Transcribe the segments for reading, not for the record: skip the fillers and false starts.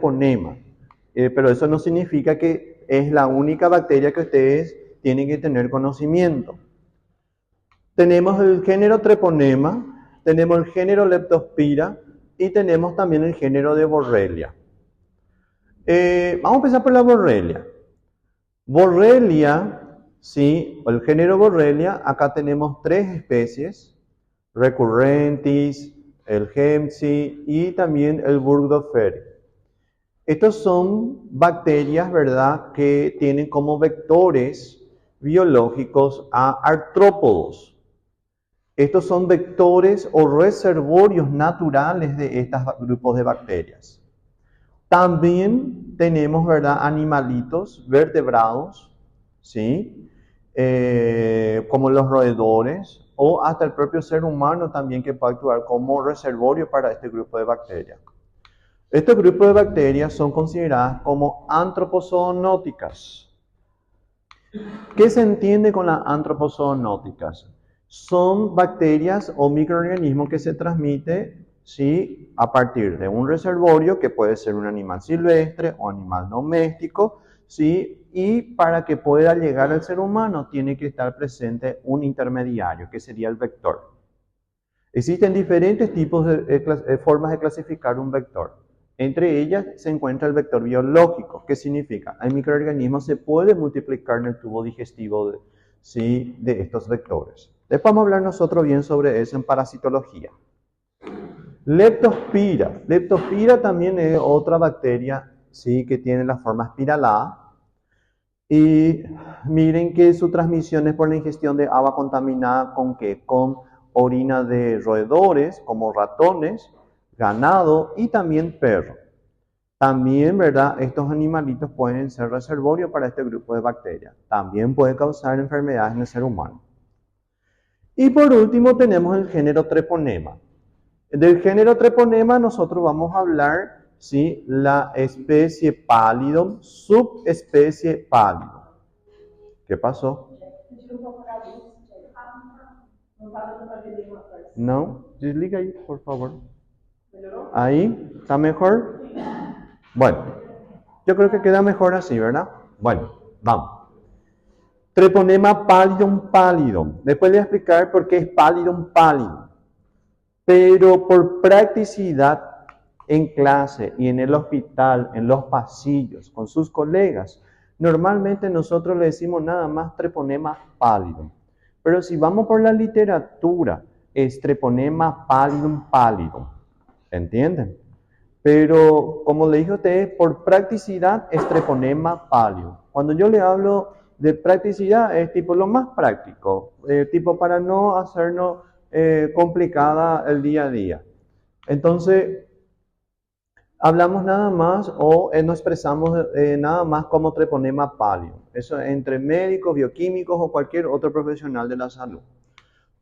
treponema. Pero eso no significa que es la única bacteria que ustedes tienen que tener conocimiento. Tenemos el género treponema, tenemos el género Leptospira y tenemos también el género de Borrelia. Vamos a empezar por la Borrelia. Borrelia, sí, el género Borrelia, acá tenemos 3 especies, Recurrentis, el Hempsi y también el Burgdorferi. Estos son bacterias, ¿verdad?, que tienen como vectores biológicos a artrópodos. Estos son vectores o reservorios naturales de estos grupos de bacterias. También tenemos, ¿verdad?, animalitos vertebrados, ¿sí? Como los roedores o hasta el propio ser humano también que puede actuar como reservorio para este grupo de bacterias. Estos grupos de bacterias son consideradas como antropozoonóticas. ¿Qué se entiende con las antropozoonóticas? Son bacterias o microorganismos que se transmiten, ¿sí?, a partir de un reservorio que puede ser un animal silvestre o animal doméstico, ¿sí? Y para que pueda llegar al ser humano tiene que estar presente un intermediario, que sería el vector. Existen diferentes tipos de formas de clasificar un vector. Entre ellas se encuentra el vector biológico. ¿Qué significa? El microorganismo se puede multiplicar en el tubo digestivo de estos vectores. Después vamos a hablar nosotros bien sobre eso en parasitología. Leptospira. Leptospira también es otra bacteria, ¿sí?, que tiene la forma espiralada. Y miren que su transmisión es por la ingestión de agua contaminada con ¿qué? Con orina de roedores, como ratones, ganado y también perro. También, ¿verdad?, estos animalitos pueden ser reservorios para este grupo de bacterias. También puede causar enfermedades en el ser humano. Y por último tenemos el género treponema. Del género treponema nosotros vamos a hablar, ¿sí?, la especie Pallidum, subespecie Pallidum. ¿Qué pasó? No, desliga ahí, por favor. Ahí, ¿está mejor? Bueno, yo creo que queda mejor así, ¿verdad? Bueno, vamos. Treponema pallidum pallidum. Después le voy a explicar por qué es pallidum pallidum. Pero por practicidad en clase y en el hospital, en los pasillos, con sus colegas, normalmente nosotros le decimos nada más treponema pallidum. Pero si vamos por la literatura, es treponema pallidum pallidum. ¿Entienden? Pero como le dije a ustedes, por practicidad es treponema pallidum. Cuando yo le hablo de practicidad es tipo lo más práctico, tipo para no hacernos complicada el día a día. Entonces, hablamos nada más o nos expresamos nada más como treponema pallidum. Eso entre médicos, bioquímicos o cualquier otro profesional de la salud.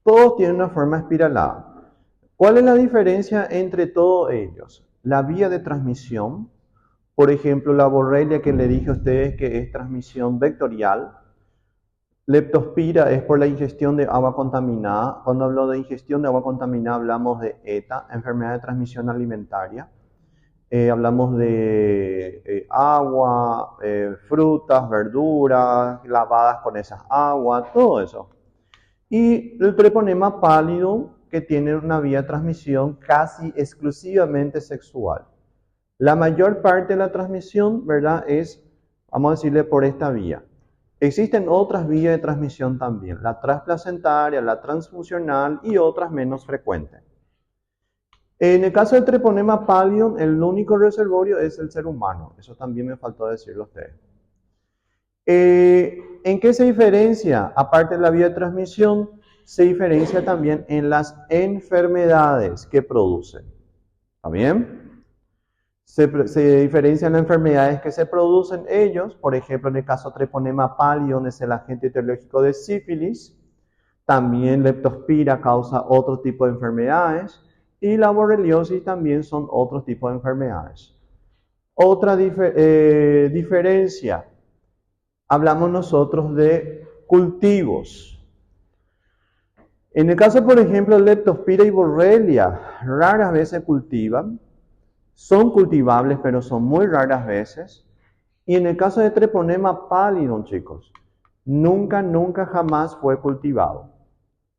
Todos tienen una forma espiralada. ¿Cuál es la diferencia entre todos ellos? La vía de transmisión. Por ejemplo, la Borrelia que le dije a ustedes que es transmisión vectorial. Leptospira es por la ingestión de agua contaminada. Cuando hablo de ingestión de agua contaminada hablamos de ETA, enfermedad de transmisión alimentaria. Hablamos de agua, frutas, verduras, lavadas con esas aguas, todo eso. Y el treponema pallidum, que tiene una vía de transmisión casi exclusivamente sexual. La mayor parte de la transmisión, ¿verdad?, es, vamos a decirle, por esta vía. Existen otras vías de transmisión también, la transplacentaria, la transfuncional y otras menos frecuentes. En el caso del treponema pallidum, el único reservorio es el ser humano. Eso también me faltó decirlo a ustedes. ¿En qué se diferencia? Aparte de la vía de transmisión, se diferencia también en las enfermedades que producen. ¿Está bien? Se diferencian las enfermedades que se producen ellos. Por ejemplo, en el caso treponema pallidum es el agente etiológico de sífilis. También leptospira causa otro tipo de enfermedades. Y la borreliosis también son otros tipos de enfermedades. Otra diferencia. Hablamos nosotros de cultivos. En el caso, por ejemplo, de Leptospira y Borrelia, raras veces se cultivan. Son cultivables, pero son muy raras veces. Y en el caso de Treponema pallidum, chicos, nunca jamás fue cultivado.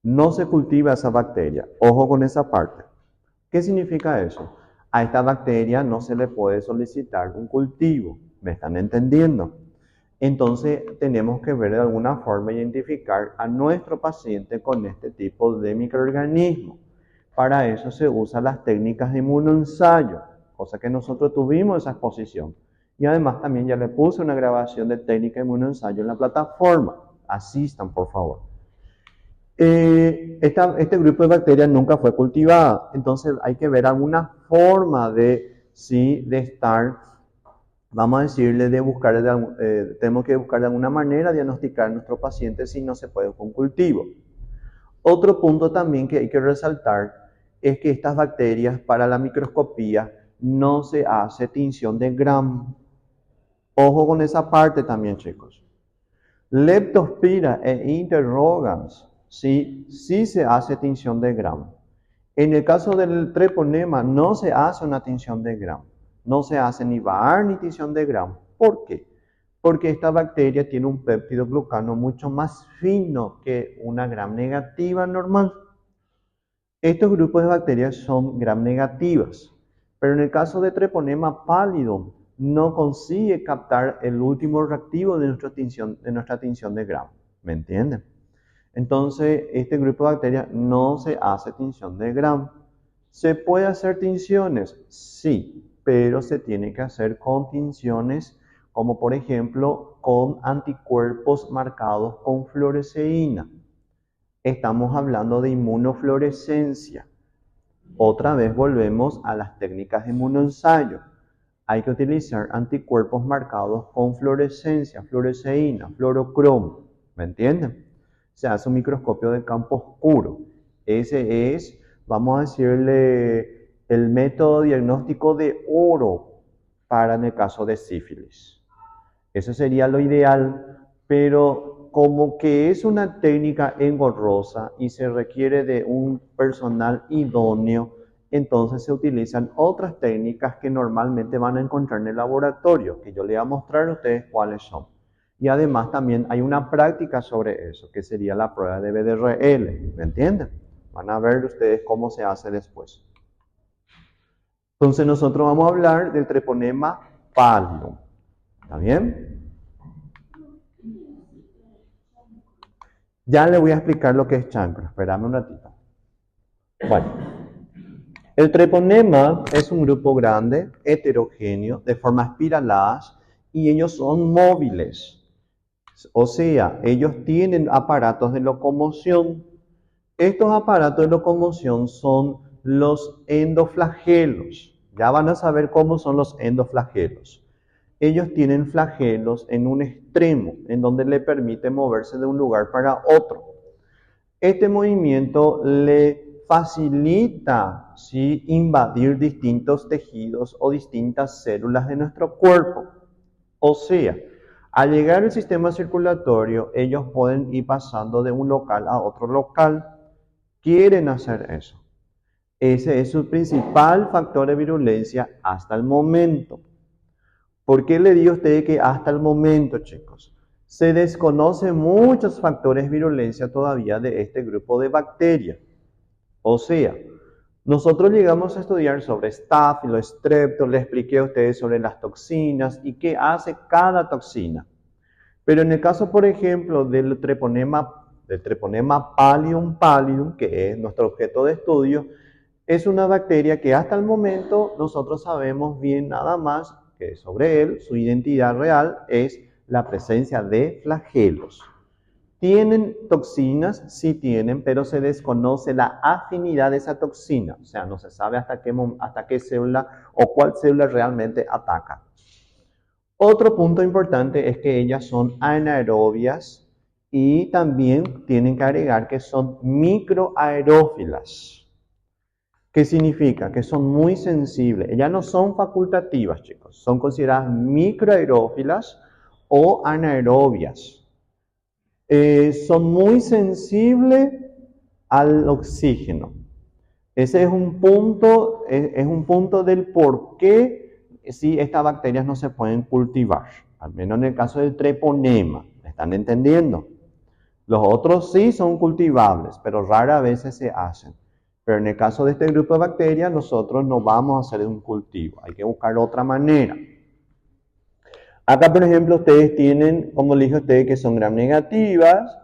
No se cultiva esa bacteria. Ojo con esa parte. ¿Qué significa eso? A esta bacteria no se le puede solicitar un cultivo. ¿Me están entendiendo? Entonces tenemos que ver de alguna forma identificar a nuestro paciente con este tipo de microorganismo. Para eso se usan las técnicas de inmunoensayo, cosa que nosotros tuvimos esa exposición. Y además también ya le puse una grabación de técnica de inmunoensayo en la plataforma. Asistan, por favor. Este grupo de bacterias nunca fue cultivado, entonces hay que ver alguna forma de estar, vamos a decirle, tenemos que buscar de alguna manera diagnosticar a nuestro paciente si no se puede con cultivo. Otro punto también que hay que resaltar es que estas bacterias para la microscopía no se hace tinción de Gram. Ojo con esa parte también, chicos. Leptospira e interrogans, sí se hace tinción de Gram. En el caso del treponema no se hace una tinción de Gram. No se hace ni Baar ni tinción de Gram. ¿Por qué? Porque esta bacteria tiene un péptido glucano mucho más fino que una Gram negativa normal. Estos grupos de bacterias son Gram negativas, pero en el caso de Treponema pallidum no consigue captar el último reactivo de nuestra tinción de Gram. ¿Me entienden? Entonces, este grupo de bacterias no se hace tinción de Gram. ¿Se puede hacer tinciones? Sí, pero se tiene que hacer con tinciones como por ejemplo con anticuerpos marcados con fluoresceína. Estamos hablando de inmunofluorescencia. Otra vez volvemos a las técnicas de inmunoensayo. Hay que utilizar anticuerpos marcados con fluorescencia, fluoresceína, fluorocromo. ¿Me entienden? Se hace un microscopio de campo oscuro. Ese es, vamos a decirle, el método diagnóstico de oro para en el caso de sífilis. Eso sería lo ideal, pero como que es una técnica engorrosa y se requiere de un personal idóneo, entonces se utilizan otras técnicas que normalmente van a encontrar en el laboratorio, que yo les voy a mostrar a ustedes cuáles son. Y además también hay una práctica sobre eso, que sería la prueba de BDRL, ¿me entienden? Van a ver ustedes cómo se hace después. Entonces nosotros vamos a hablar del treponema pallidum. ¿Está bien? Ya le voy a explicar lo que es chancro. Espérame un ratito. Bueno, el treponema es un grupo grande, heterogéneo, de formas espiraladas, y ellos son móviles. O sea, ellos tienen aparatos de locomoción. Estos aparatos de locomoción son los endoflagelos. Ya van a saber cómo son los endoflagelos. Ellos tienen flagelos en un extremo, en donde le permite moverse de un lugar para otro. Este movimiento le facilita invadir distintos tejidos o distintas células de nuestro cuerpo. O sea, al llegar al sistema circulatorio, ellos pueden ir pasando de un local a otro local. Quieren hacer eso. Ese es su principal factor de virulencia hasta el momento. ¿Por qué le digo a ustedes que hasta el momento, chicos? Se desconocen muchos factores de virulencia todavía de este grupo de bacterias. O sea, nosotros llegamos a estudiar sobre Staphylo, Strepto, les expliqué a ustedes sobre las toxinas y qué hace cada toxina. Pero en el caso, por ejemplo, del treponema pallidum, que es nuestro objeto de estudio, es una bacteria que hasta el momento nosotros sabemos bien nada más que sobre él, su identidad real es la presencia de flagelos. ¿Tienen toxinas? Sí tienen, pero se desconoce la afinidad de esa toxina. O sea, no se sabe hasta qué célula o cuál célula realmente ataca. Otro punto importante es que ellas son anaerobias y también tienen que agregar que son microaerófilas. ¿Qué significa? Que son muy sensibles. Ellas no son facultativas, chicos. Son consideradas microaerófilas o anaerobias. Son muy sensibles al oxígeno. Ese es un punto del por qué si estas bacterias no se pueden cultivar, al menos en el caso del treponema, ¿me están entendiendo? Los otros sí son cultivables, pero rara vez se hacen. Pero en el caso de este grupo de bacterias, nosotros no vamos a hacer un cultivo, hay que buscar otra manera. Acá, por ejemplo, ustedes tienen, como les dije a ustedes, que son gram negativas.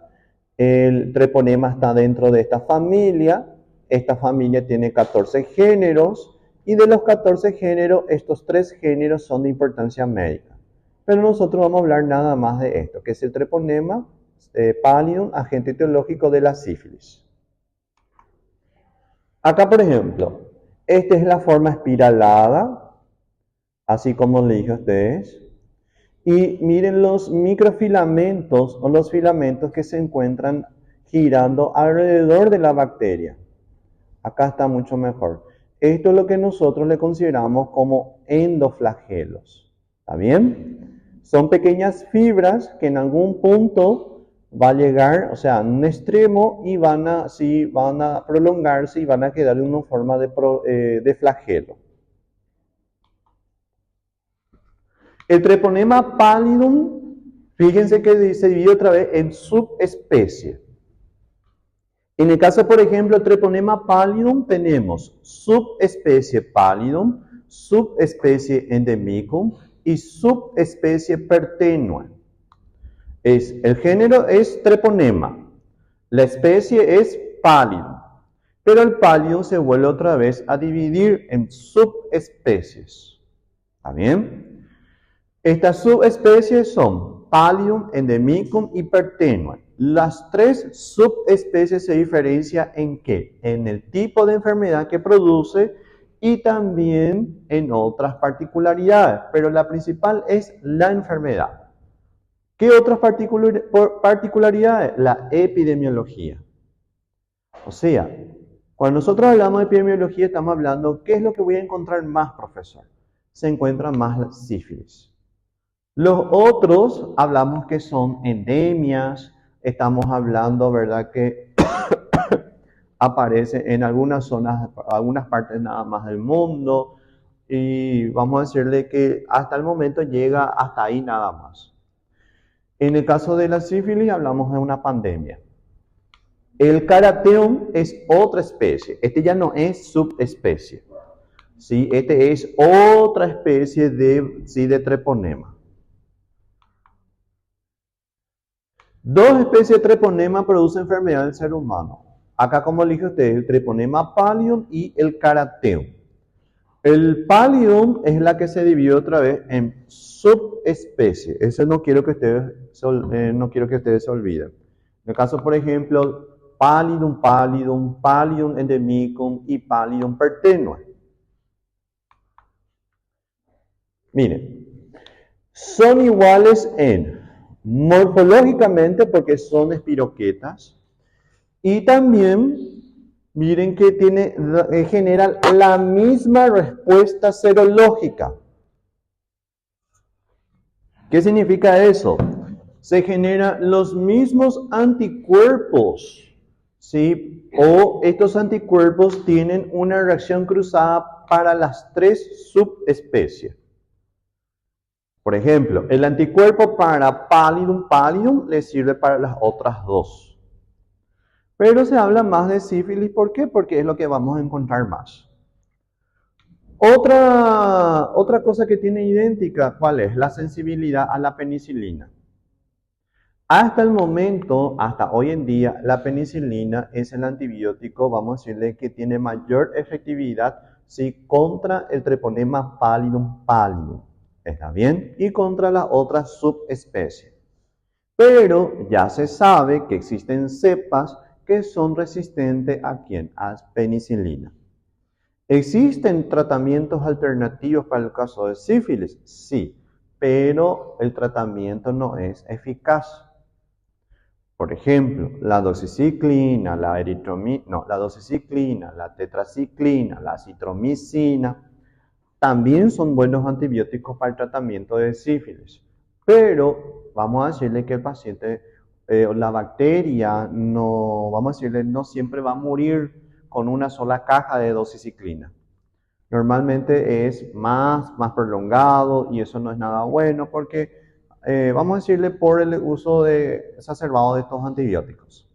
El treponema está dentro de esta familia. Esta familia tiene 14 géneros. Y de los 14 géneros, estos 3 géneros son de importancia médica. Pero nosotros vamos a hablar nada más de esto, que es el treponema pallidum, agente etiológico de la sífilis. Acá, por ejemplo, esta es la forma espiralada, así como le dije a ustedes. Y miren los microfilamentos o los filamentos que se encuentran girando alrededor de la bacteria. Acá está mucho mejor. Esto es lo que nosotros le consideramos como endoflagelos. ¿Está bien? Son pequeñas fibras que en algún punto va a llegar, o sea, a un extremo y van a prolongarse y van a quedar en una forma de flagelo. El treponema pallidum, fíjense que se divide otra vez en subespecies. En el caso, por ejemplo, del treponema pallidum tenemos subespecie pallidum, subespecie endemicum y subespecie pertenua. El género es treponema, la especie es pallidum, pero el pallidum se vuelve otra vez a dividir en subespecies. ¿Está bien? Estas subespecies son Pallidum, Endemicum y Pertenua. Las 3 subespecies se diferencian en qué? En el tipo de enfermedad que produce y también en otras particularidades, pero la principal es la enfermedad. ¿Qué otras particularidades? La epidemiología. O sea, cuando nosotros hablamos de epidemiología estamos hablando, ¿qué es lo que voy a encontrar más, profesor? Se encuentra más la sífilis. Los otros hablamos que son endemias, estamos hablando, ¿verdad?, que aparece en algunas zonas, algunas partes nada más del mundo, y vamos a decirle que hasta el momento llega hasta ahí nada más. En el caso de la sífilis hablamos de una pandemia. El carateum es otra especie, este ya no es subespecie, ¿sí? Este es otra especie de treponema. Dos especies de treponema producen enfermedad del ser humano. Acá, como le dije a ustedes, el treponema pallidum y el carateum. El pallidum es la que se divide otra vez en subespecies. Eso no quiero que ustedes se olviden. En el caso, por ejemplo, pallidum pallidum, pallidum endemicum y pallidum pertenua. Miren, son iguales morfológicamente porque son espiroquetas y también miren que generan la misma respuesta serológica. ¿Qué significa eso? Se generan los mismos anticuerpos, ¿sí? O estos anticuerpos tienen una reacción cruzada para las 3 subespecies. Por ejemplo, el anticuerpo para pallidum le sirve para las otras 2. Pero se habla más de sífilis, ¿por qué? Porque es lo que vamos a encontrar más. Otra cosa que tiene idéntica, ¿cuál es? La sensibilidad a la penicilina. Hasta el momento, hasta hoy en día, la penicilina es el antibiótico, vamos a decirle, que tiene mayor efectividad, ¿sí?, contra el treponema pallidum. ¿Está bien? Y contra las otras subespecies. Pero ya se sabe que existen cepas que son resistentes ¿a quién? A penicilina. ¿Existen tratamientos alternativos para el caso de sífilis? Sí, pero el tratamiento no es eficaz. Por ejemplo, la doxiciclina, la tetraciclina, la acitromicina, también son buenos antibióticos para el tratamiento de sífilis. Pero vamos a decirle que el paciente, la bacteria, no siempre va a morir con una sola caja de doxiciclina. Normalmente es más prolongado y eso no es nada bueno porque, vamos a decirle, por el uso exacerbado de estos antibióticos.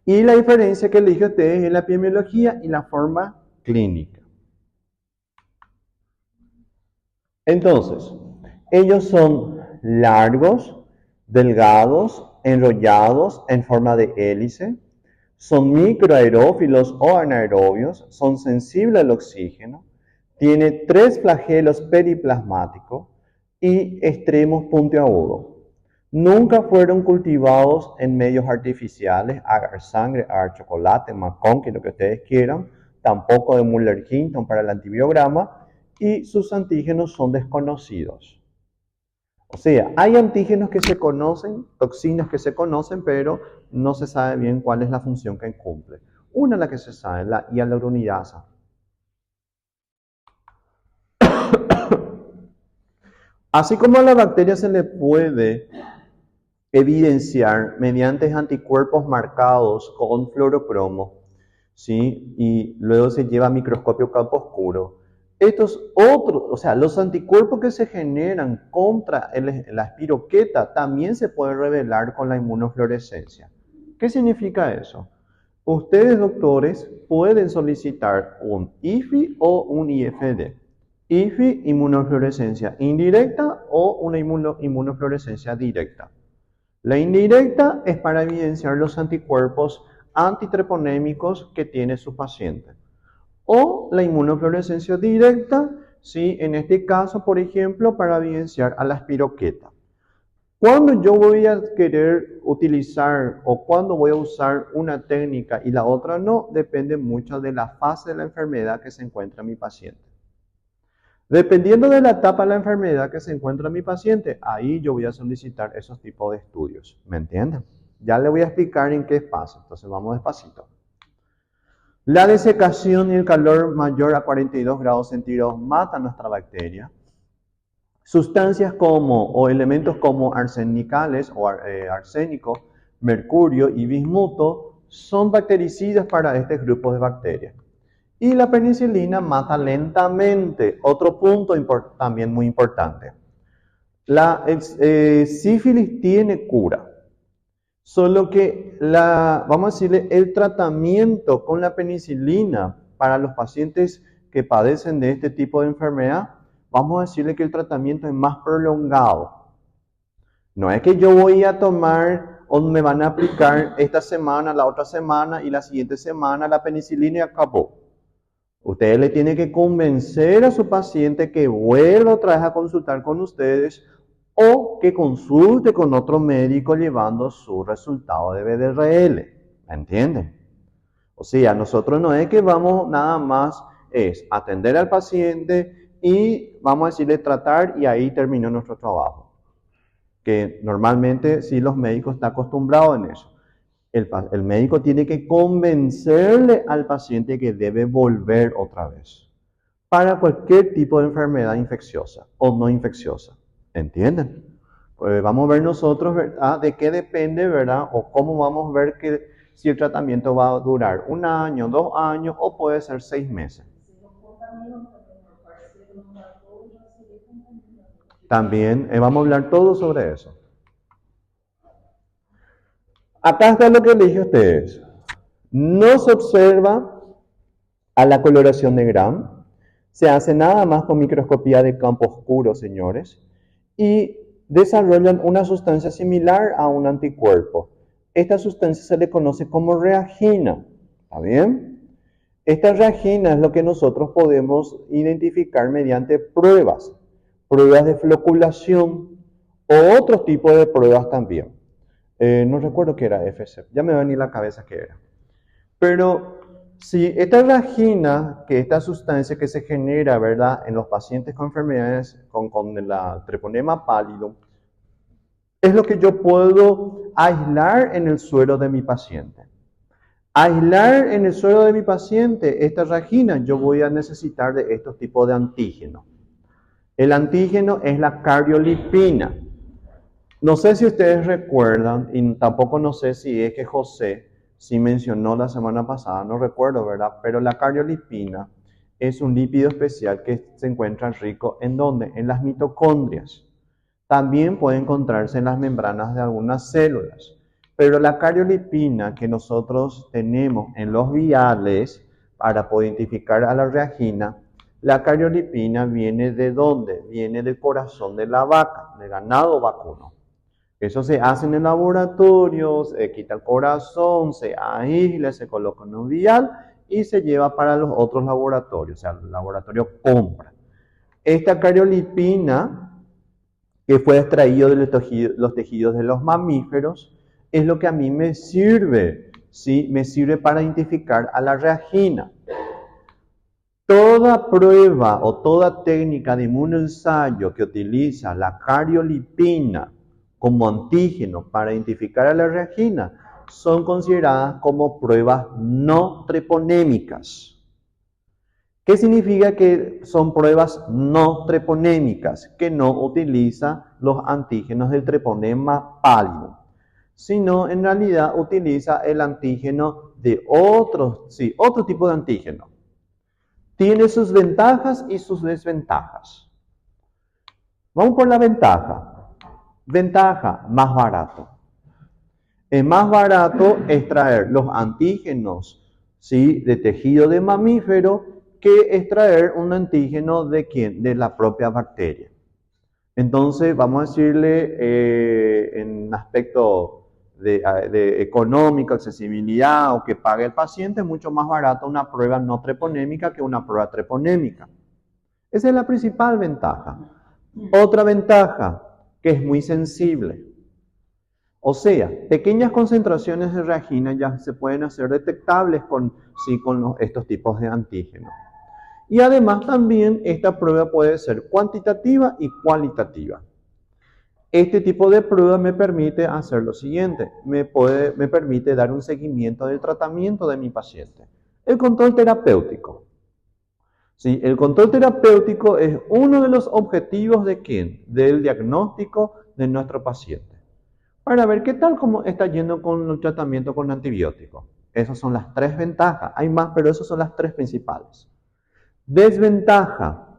Y la diferencia que elige usted es la epidemiología y la forma clínica. Entonces, ellos son largos, delgados, enrollados en forma de hélice, son microaerófilos o anaerobios, son sensibles al oxígeno, tiene 3 flagelos periplasmáticos y extremos puntiagudos. Nunca fueron cultivados en medios artificiales, agar sangre, agar chocolate, McConkey, lo que ustedes quieran, tampoco de Muller-Hinton para el antibiograma, y sus antígenos son desconocidos. O sea, hay antígenos que se conocen, toxinas que se conocen, pero no se sabe bien cuál es la función que cumple. Una es la que se sabe, la hialuronidasa. Así como a la bacteria se le puede evidenciar mediante anticuerpos marcados con fluorocromo, ¿sí? Y luego se lleva a microscopio campo oscuro. Estos otros, o sea, los anticuerpos que se generan contra la espiroqueta también se pueden revelar con la inmunofluorescencia. ¿Qué significa eso? Ustedes, doctores, pueden solicitar un IFI o un IFD. IFI, inmunofluorescencia indirecta o una inmunofluorescencia directa. La indirecta es para evidenciar los anticuerpos antitreponémicos que tiene su paciente. O la inmunofluorescencia directa, ¿sí? En este caso, por ejemplo, para evidenciar a la espiroqueta. Cuando yo voy a querer utilizar o cuando voy a usar una técnica y la otra no, depende mucho de la fase de la enfermedad que se encuentra mi paciente. Dependiendo de la etapa de la enfermedad que se encuentra mi paciente, ahí yo voy a solicitar esos tipos de estudios. ¿Me entienden? Ya le voy a explicar en qué pasa. Entonces vamos despacito. La desecación y el calor mayor a 42 grados centígrados matan nuestra bacteria. Sustancias o elementos como arsenicales o arsénico, mercurio y bismuto son bactericidas para este grupo de bacterias. Y la penicilina mata lentamente. Otro punto también muy importante. La sífilis tiene cura. Solo que, vamos a decirle, el tratamiento con la penicilina para los pacientes que padecen de este tipo de enfermedad, vamos a decirle que el tratamiento es más prolongado. No es que yo voy a tomar o me van a aplicar esta semana, la otra semana y la siguiente semana la penicilina y acabó. Ustedes le tienen que convencer a su paciente que vuelva otra vez a consultar con ustedes o que consulte con otro médico llevando su resultado de BDRL. ¿Me entienden? O sea, nosotros no es que vamos nada más, es atender al paciente y vamos a decirle tratar y ahí terminó nuestro trabajo. Que normalmente sí los médicos están acostumbrados en eso. El médico tiene que convencerle al paciente que debe volver otra vez para cualquier tipo de enfermedad infecciosa o no infecciosa. ¿Entienden? Pues vamos a ver nosotros, ¿verdad? De qué depende, ¿verdad? O cómo vamos a ver si el tratamiento va a durar 1 año, 2 años o puede ser 6 meses. También vamos a hablar todo sobre eso. Acá está lo que le dije a ustedes. No se observa a la coloración de Gram. Se hace nada más con microscopía de campo oscuro, señores. Y desarrollan una sustancia similar a un anticuerpo. Esta sustancia se le conoce como reagina. ¿Está bien? Esta reagina es lo que nosotros podemos identificar mediante pruebas. Pruebas de floculación o otros tipos de pruebas también. No recuerdo qué era FC, ya me va a venir a la cabeza qué era. Pero si esta reagina, que esta sustancia que se genera, ¿verdad?, en los pacientes con enfermedades con la treponema pallidum, es lo que yo puedo aislar en el suero de mi paciente. Aislar en el suero de mi paciente esta reagina, yo voy a necesitar de estos tipos de antígenos. El antígeno es la cardiolipina. No sé si ustedes recuerdan, y tampoco no sé si es que José si mencionó la semana pasada, no recuerdo, ¿verdad? Pero la cariolipina es un lípido especial que se encuentra rico ¿en dónde? En las mitocondrias. También puede encontrarse en las membranas de algunas células. Pero la cariolipina que nosotros tenemos en los viales para poder identificar a la reagina, la cariolipina viene ¿de dónde? Viene del corazón de la vaca, del ganado vacuno. Eso se hace en el laboratorio, se quita el corazón, se aísla, se coloca en un vial y se lleva para los otros laboratorios, o sea, el laboratorio compra. Esta cariolipina, que fue extraído de los tejidos de los mamíferos, es lo que a mí me sirve, ¿sí? Me sirve para identificar a la reagina. Toda prueba o toda técnica de inmunoensayo que utiliza la cariolipina como antígeno para identificar a la reagina son consideradas como pruebas no treponémicas. ¿Qué significa que son pruebas no treponémicas? Que no utiliza los antígenos del treponema pálido, sino en realidad utiliza el antígeno de otro tipo de antígeno. Tiene sus ventajas y sus desventajas. Vamos por la ventaja. Ventaja, más barato. Es más barato extraer los antígenos, ¿sí?, de tejido de mamífero que extraer un antígeno de ¿quién? De la propia bacteria. Entonces, vamos a decirle en aspecto de económico, accesibilidad o que pague el paciente, es mucho más barato una prueba no treponémica que una prueba treponémica. Esa es la principal ventaja. Otra ventaja, que es muy sensible. O sea, pequeñas concentraciones de reagina ya se pueden hacer detectables con estos tipos de antígenos. Y además también esta prueba puede ser cuantitativa y cualitativa. Este tipo de prueba me permite hacer lo siguiente, me permite dar un seguimiento del tratamiento de mi paciente. El control terapéutico. ¿Sí? El control terapéutico es uno de los objetivos ¿de quién? Del diagnóstico de nuestro paciente. Para ver qué tal cómo está yendo con el tratamiento con antibióticos. Esas son las tres ventajas. Hay más, pero esas son las tres principales. Desventaja.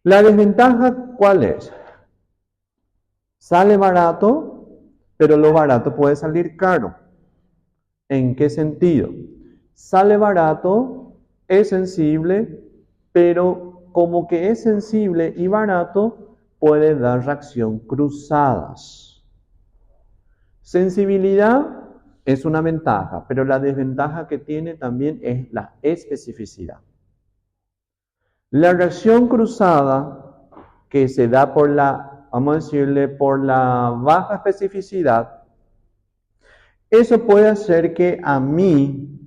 ¿La desventaja cuál es? Sale barato, pero lo barato puede salir caro. ¿En qué sentido? Sale barato, es sensible, pero como que es sensible y barato, puede dar reacción cruzadas. Sensibilidad es una ventaja, pero la desventaja que tiene también es la especificidad. La reacción cruzada que se da por la, vamos a decirle, por la baja especificidad, eso puede hacer que a mí,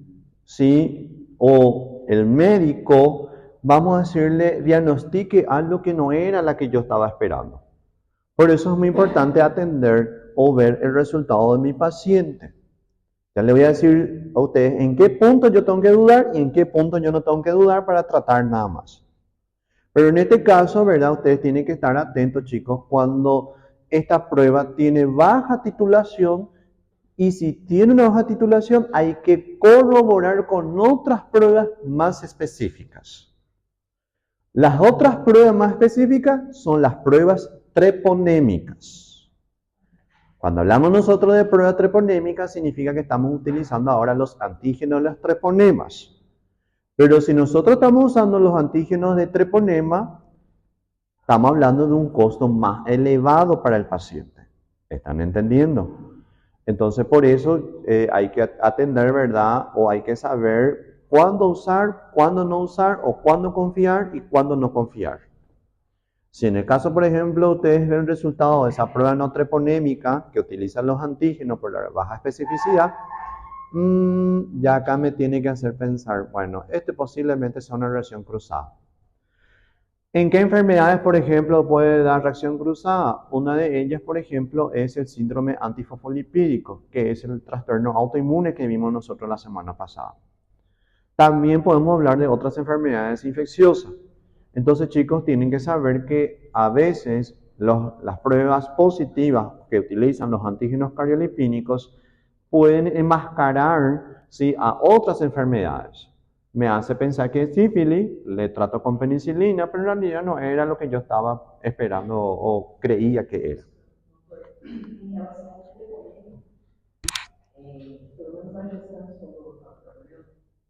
¿sí?, o el médico, vamos a decirle, diagnostique algo que no era la que yo estaba esperando. Por eso es muy importante atender o ver el resultado de mi paciente. Ya le voy a decir a ustedes en qué punto yo tengo que dudar y en qué punto yo no tengo que dudar para tratar nada más. Pero en este caso, ¿verdad? Ustedes tienen que estar atentos, chicos, cuando esta prueba tiene baja titulación y si tiene una baja titulación hay que corroborar con otras pruebas más específicas. Las otras pruebas más específicas son las pruebas treponémicas. Cuando hablamos nosotros de pruebas treponémicas significa que estamos utilizando ahora los antígenos de los treponemas. Pero si nosotros estamos usando los antígenos de treponema, estamos hablando de un costo más elevado para el paciente. ¿Están entendiendo? Entonces, por eso hay que atender, ¿verdad? O hay que saber cuándo usar, cuándo no usar, o cuándo confiar y cuándo no confiar. Si en el caso, por ejemplo, ustedes ven el resultado de esa prueba no treponémica que utilizan los antígenos por la baja especificidad, ya acá me tiene que hacer pensar, bueno, posiblemente sea una reacción cruzada. ¿En qué enfermedades, por ejemplo, puede dar reacción cruzada? Una de ellas, por ejemplo, es el síndrome antifosfolipídico, que es el trastorno autoinmune que vimos nosotros la semana pasada. También podemos hablar de otras enfermedades infecciosas. Entonces, chicos, tienen que saber que a veces las pruebas positivas que utilizan los antígenos cariolipínicos pueden enmascarar, ¿sí?, a otras enfermedades. Me hace pensar que es sífilis, le trato con penicilina, pero en realidad no era lo que yo estaba esperando o creía que era. Em relação ao telefonema, pelo menos na gestão do trabalho,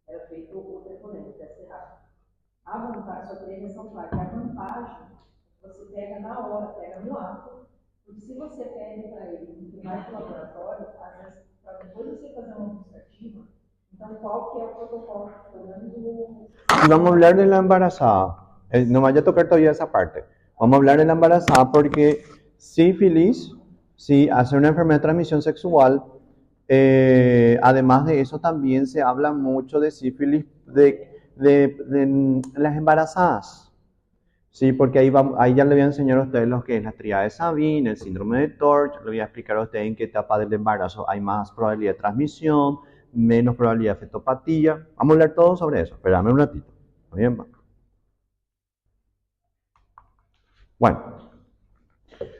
era feito o telefonema, teste rápido. A vantagem, só queria ressaltar que a vantagem, você pega na hora, pega no ato, porque se você pede para ele que vai para o laboratório, às vezes, para depois você fazer uma administrativa, então qual que é o protocolo, pelo menos o... Vamos a hablar de la embarazada. No vaya a tocar todavía esa parte. Vamos a hablar de la embarazada porque sífilis, sí, hace una enfermedad de transmisión sexual. Además de eso, también se habla mucho de sífilis de las embarazadas. Sí, porque ahí ya le voy a enseñar a ustedes lo que es la tríada de Sabine, el síndrome de Torch. Le voy a explicar a ustedes en qué etapa del embarazo hay más probabilidad de transmisión, menos probabilidad de fetopatía. Vamos a hablar todo sobre eso. Espérame un ratito. ¿Muy bien? Bueno,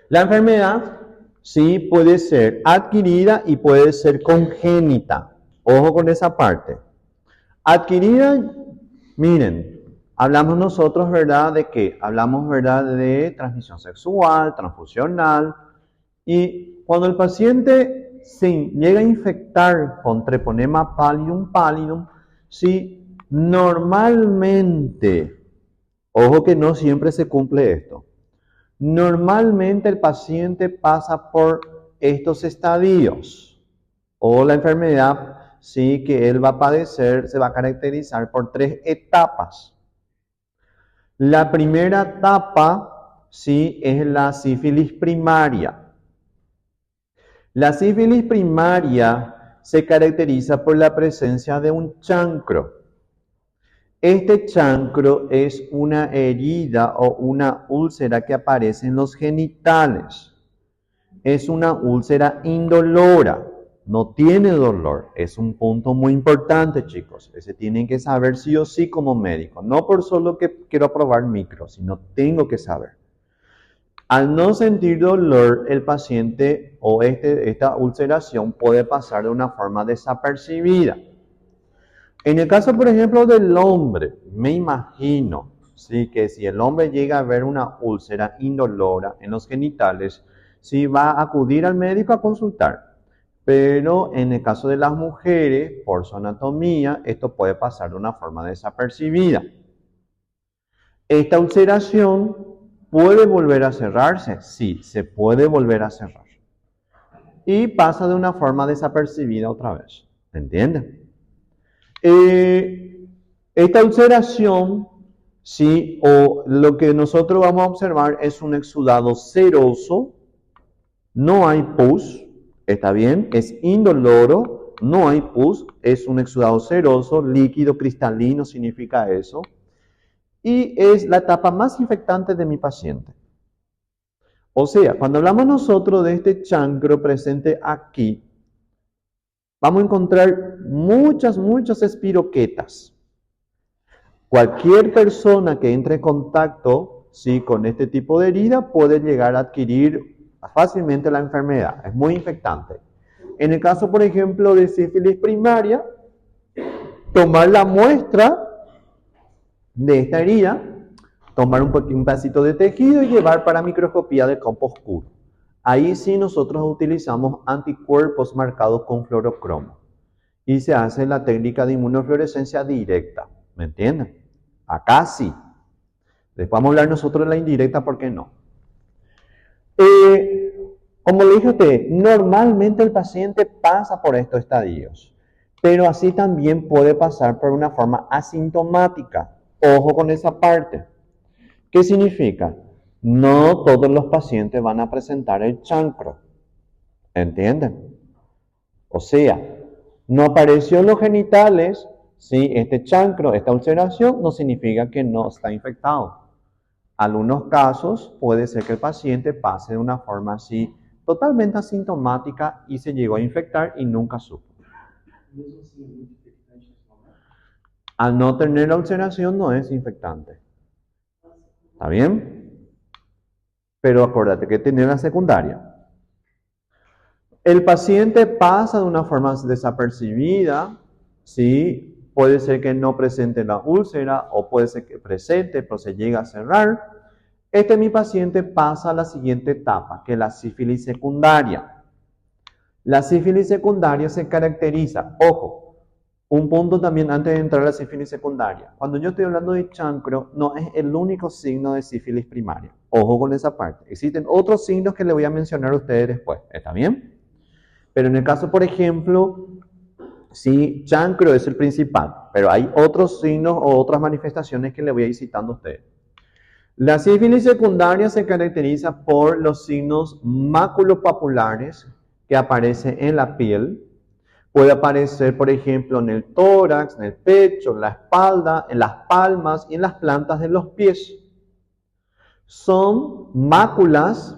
la enfermedad sí puede ser adquirida y puede ser congénita. Ojo con esa parte. Adquirida, miren, hablamos nosotros, ¿verdad? ¿De qué? Hablamos, ¿verdad? De transmisión sexual, transfusional. Y cuando el paciente se llega a infectar con Treponema pallidum, sí, normalmente, ojo que no siempre se cumple esto, normalmente el paciente pasa por estos estadios o la enfermedad, sí, que él va a padecer, se va a caracterizar por 3 etapas. La primera etapa, sí, es la sífilis primaria. La sífilis primaria se caracteriza por la presencia de un chancro. Este chancro es una herida o una úlcera que aparece en los genitales. Es una úlcera indolora, no tiene dolor. Es un punto muy importante, chicos. Ese tienen que saber sí o sí como médico. No por solo que quiero probar micro, sino tengo que saber. Al no sentir dolor, el paciente o esta ulceración puede pasar de una forma desapercibida. En el caso, por ejemplo, del hombre, me imagino, sí, que si el hombre llega a ver una úlcera indolora en los genitales, sí va a acudir al médico a consultar. Pero en el caso de las mujeres, por su anatomía, esto puede pasar de una forma desapercibida. Esta ulceración puede volver a cerrarse, sí, se puede volver a cerrar. Y pasa de una forma desapercibida otra vez, ¿entienden? Esta ulceración, sí, o lo que nosotros vamos a observar es un exudado seroso, no hay pus, ¿está bien? Es indoloro, no hay pus, es un exudado seroso, líquido cristalino significa eso. Y es la etapa más infectante de mi paciente. O sea, cuando hablamos nosotros de este chancro presente aquí, vamos a encontrar muchas espiroquetas. Cualquier persona que entre en contacto, sí, con este tipo de herida puede llegar a adquirir fácilmente la enfermedad. Es muy infectante. En el caso, por ejemplo, de sífilis primaria, tomar la muestra de esta herida, tomar un pedacito de tejido y llevar para microscopía de campo oscuro. Ahí sí nosotros utilizamos anticuerpos marcados con fluorocromo y se hace la técnica de inmunofluorescencia directa, ¿me entienden? Acá sí. Después vamos a hablar nosotros de la indirecta, ¿por qué no? Como le dije a usted, normalmente el paciente pasa por estos estadios, pero así también puede pasar por una forma asintomática. Ojo con esa parte. ¿Qué significa? No todos los pacientes van a presentar el chancro. ¿Entienden? O sea, no apareció en los genitales, ¿sí? Este chancro, esta ulceración, no significa que no está infectado. Algunos casos puede ser que el paciente pase de una forma así, totalmente asintomática y se llegó a infectar y nunca supo. Al no tener la ulceración no es infectante. ¿Está bien? Pero acuérdate que tiene la secundaria. El paciente pasa de una forma desapercibida, ¿sí? Puede ser que no presente la úlcera o puede ser que presente, pero se llega a cerrar. Mi paciente pasa a la siguiente etapa, que es la sífilis secundaria. La sífilis secundaria se caracteriza, ojo, un punto también antes de entrar a la sífilis secundaria. Cuando yo estoy hablando de chancro, no es el único signo de sífilis primaria. Ojo con esa parte. Existen otros signos que les voy a mencionar a ustedes después. ¿Está bien? Pero en el caso, por ejemplo, sí, chancro es el principal, pero hay otros signos o otras manifestaciones que les voy a ir citando a ustedes. La sífilis secundaria se caracteriza por los signos maculopapulares que aparecen en la piel. Puede aparecer, por ejemplo, en el tórax, en el pecho, en la espalda, en las palmas y en las plantas de los pies. Son máculas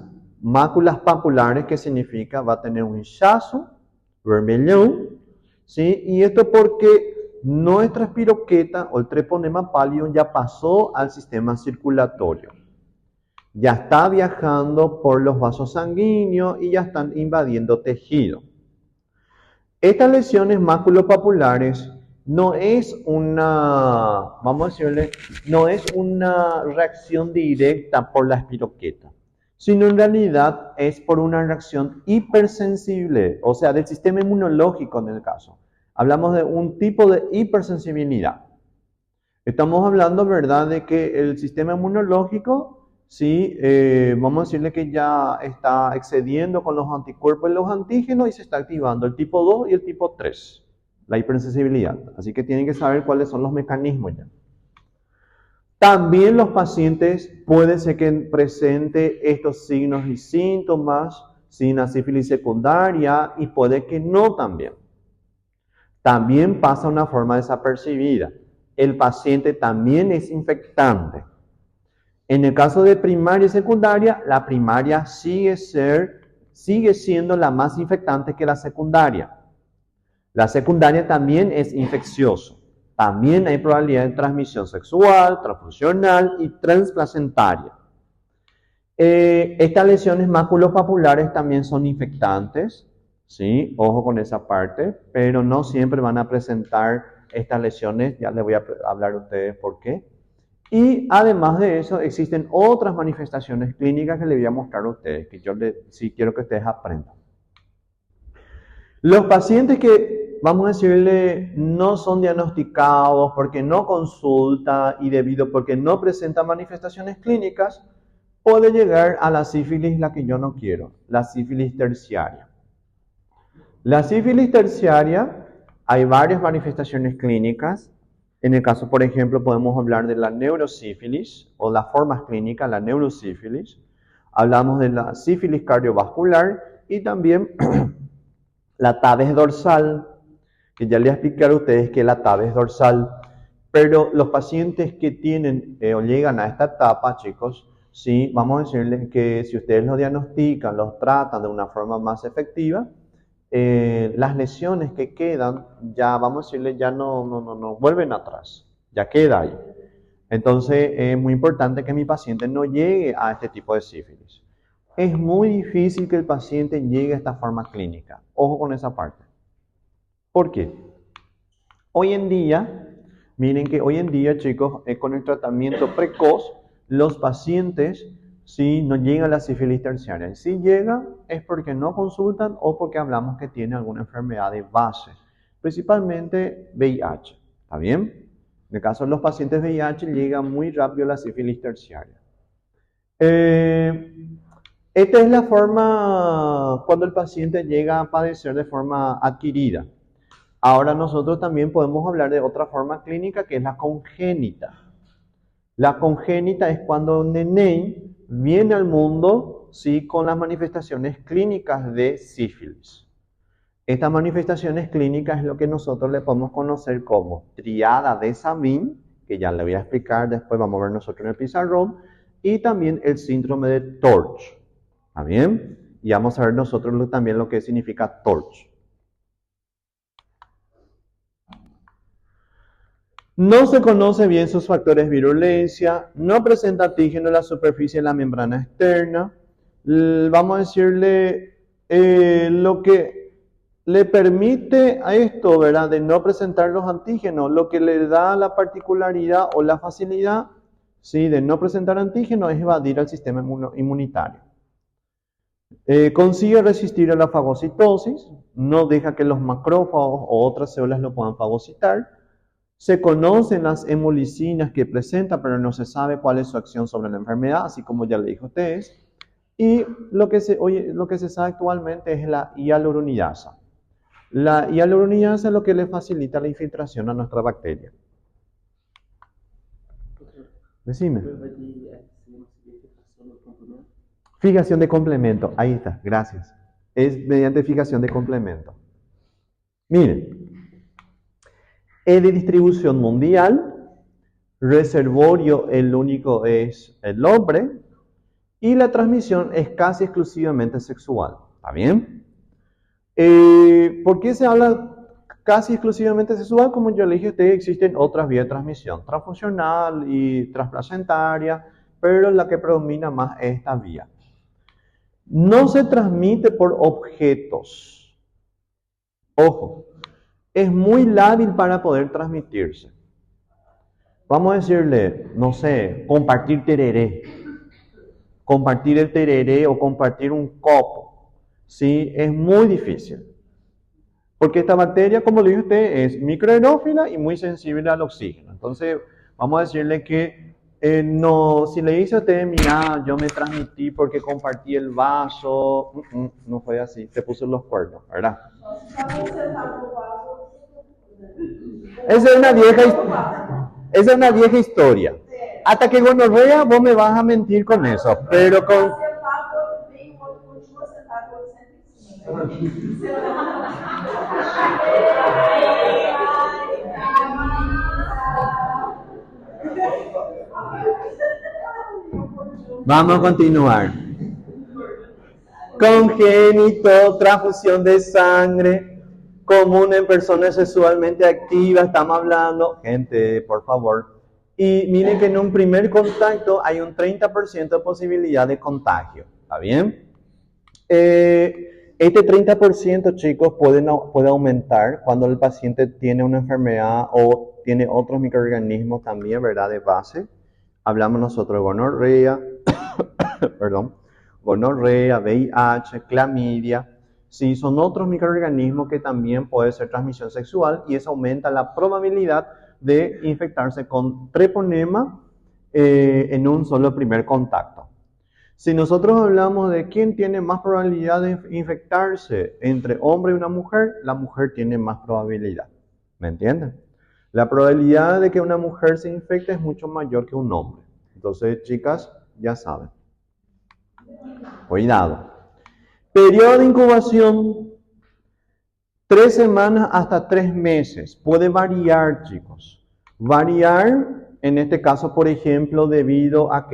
papulares, que significa va a tener un hinchazo, vermellón, ¿sí? Y esto porque nuestra espiroqueta o el treponema pallidum ya pasó al sistema circulatorio. Ya está viajando por los vasos sanguíneos y ya están invadiendo tejido. Estas lesiones maculopapulares no es una, vamos a decirle, no es una reacción directa por la espiroqueta, sino en realidad es por una reacción hipersensible, o sea, del sistema inmunológico en el caso. Hablamos de un tipo de hipersensibilidad. Estamos hablando, ¿verdad?, de que el sistema inmunológico, sí, vamos a decirle que ya está excediendo con los anticuerpos y los antígenos y se está activando el tipo 2 y el tipo 3, la hipersensibilidad. Así que tienen que saber cuáles son los mecanismos ya. También los pacientes puede ser que presente estos signos y síntomas, sin la sífilis secundaria, y puede que no también. También pasa de una forma desapercibida. El paciente también es infectante. En el caso de primaria y secundaria, la primaria sigue siendo la más infectante que la secundaria. La secundaria también es infecciosa. También hay probabilidad de transmisión sexual, transfusional y transplacentaria. Estas lesiones maculopapulares también son infectantes, ¿sí? Ojo con esa parte, pero no siempre van a presentar estas lesiones, ya les voy a hablar a ustedes por qué. Y además de eso, existen otras manifestaciones clínicas que les voy a mostrar a ustedes, que yo sí quiero que ustedes aprendan. Los pacientes que, vamos a decirle, no son diagnosticados porque no consulta y porque no presenta manifestaciones clínicas, puede llegar a la sífilis, la que yo no quiero, la sífilis terciaria. La sífilis terciaria, hay varias manifestaciones clínicas. En el caso, por ejemplo, podemos hablar de la neurosífilis o las formas clínicas, la neurosífilis. Hablamos de la sífilis cardiovascular y también la tabes dorsal, que ya les expliqué a ustedes que la tabes dorsal. Pero los pacientes que tienen o llegan a esta etapa, chicos, sí, vamos a decirles que si ustedes los diagnostican, los tratan de una forma más efectiva, las lesiones que quedan, ya vamos a decirle, ya no vuelven atrás, ya queda ahí. Entonces es muy importante que mi paciente no llegue a este tipo de sífilis. Es muy difícil que el paciente llegue a esta forma clínica. Ojo con esa parte. ¿Por qué? Hoy en día, miren que hoy en día, chicos, con el tratamiento precoz, los pacientes si no llega a la sífilis terciaria. Si llega es porque no consultan o porque hablamos que tiene alguna enfermedad de base, principalmente VIH. ¿Está bien? En el caso de los pacientes VIH llega muy rápido a la sífilis terciaria. Esta es la forma cuando el paciente llega a padecer de forma adquirida. Ahora nosotros también podemos hablar de otra forma clínica que es la congénita. La congénita es cuando un nené viene al mundo, sí, con las manifestaciones clínicas de sífilis. Estas manifestaciones clínicas es lo que nosotros le podemos conocer como triada de Sabin, que ya le voy a explicar después, vamos a ver nosotros en el pizarrón, y también el síndrome de Torch. ¿Está bien? Y vamos a ver nosotros también lo que significa Torch. No se conoce bien sus factores de virulencia, no presenta antígeno en la superficie de la membrana externa. Vamos a decirle, lo que le permite a esto, ¿verdad?, de no presentar los antígenos, lo que le da la particularidad o la facilidad, ¿sí?, de no presentar antígenos es evadir al sistema inmunitario. Consigue resistir a la fagocitosis, no deja que los macrófagos o otras células lo puedan fagocitar. Se conocen las hemolicinas que presenta, pero no se sabe cuál es su acción sobre la enfermedad, así como ya le dije a ustedes. Y lo que se sabe actualmente es la hialuronidasa. La hialuronidasa es lo que le facilita la infiltración a nuestra bacteria. Decime. Fijación de complemento, ahí está, gracias. Es mediante fijación de complemento. Miren, es de distribución mundial, reservorio el único es el hombre y la transmisión es casi exclusivamente sexual. ¿Está bien? ¿Por qué se habla casi exclusivamente sexual? Como yo le dije a ustedes, existen otras vías de transmisión, transfuncional y transplacentaria, pero la que predomina más es esta vía. No se transmite por objetos. Ojo, es muy lábil para poder transmitirse. Vamos a decirle, no sé, compartir tereré. Compartir el tereré o compartir un copo. ¿Sí? Es muy difícil. Porque esta bacteria, como le dije a usted, es microaerófila y muy sensible al oxígeno. Entonces, vamos a decirle que no, si le dice a usted, mira, yo me transmití porque compartí el vaso, no fue así, se puso los cuernos, ¿verdad? Esa es una vieja historia. Hasta que gonorrea vos me vas a mentir con eso, pero con... Vamos a continuar. Congénito, transfusión de sangre, común en personas sexualmente activas, estamos hablando, gente, por favor. Y miren que en un primer contacto hay un 30% de posibilidad de contagio, ¿está bien? Este 30%, chicos, puede aumentar cuando el paciente tiene una enfermedad o tiene otros microorganismos también, ¿verdad?, de base. Hablamos nosotros de gonorrea, gonorrea, VIH, clamidia. Sí, son otros microorganismos que también puede ser transmisión sexual y eso aumenta la probabilidad de infectarse con treponema en un solo primer contacto. Si nosotros hablamos de quién tiene más probabilidad de infectarse entre hombre y una mujer, la mujer tiene más probabilidad. ¿Me entienden? La probabilidad de que una mujer se infecte es mucho mayor que un hombre. Entonces, chicas, ya saben. Cuidado. Periodo de incubación, 3 semanas hasta 3 meses. Puede variar, chicos. Variar, en este caso, por ejemplo, debido a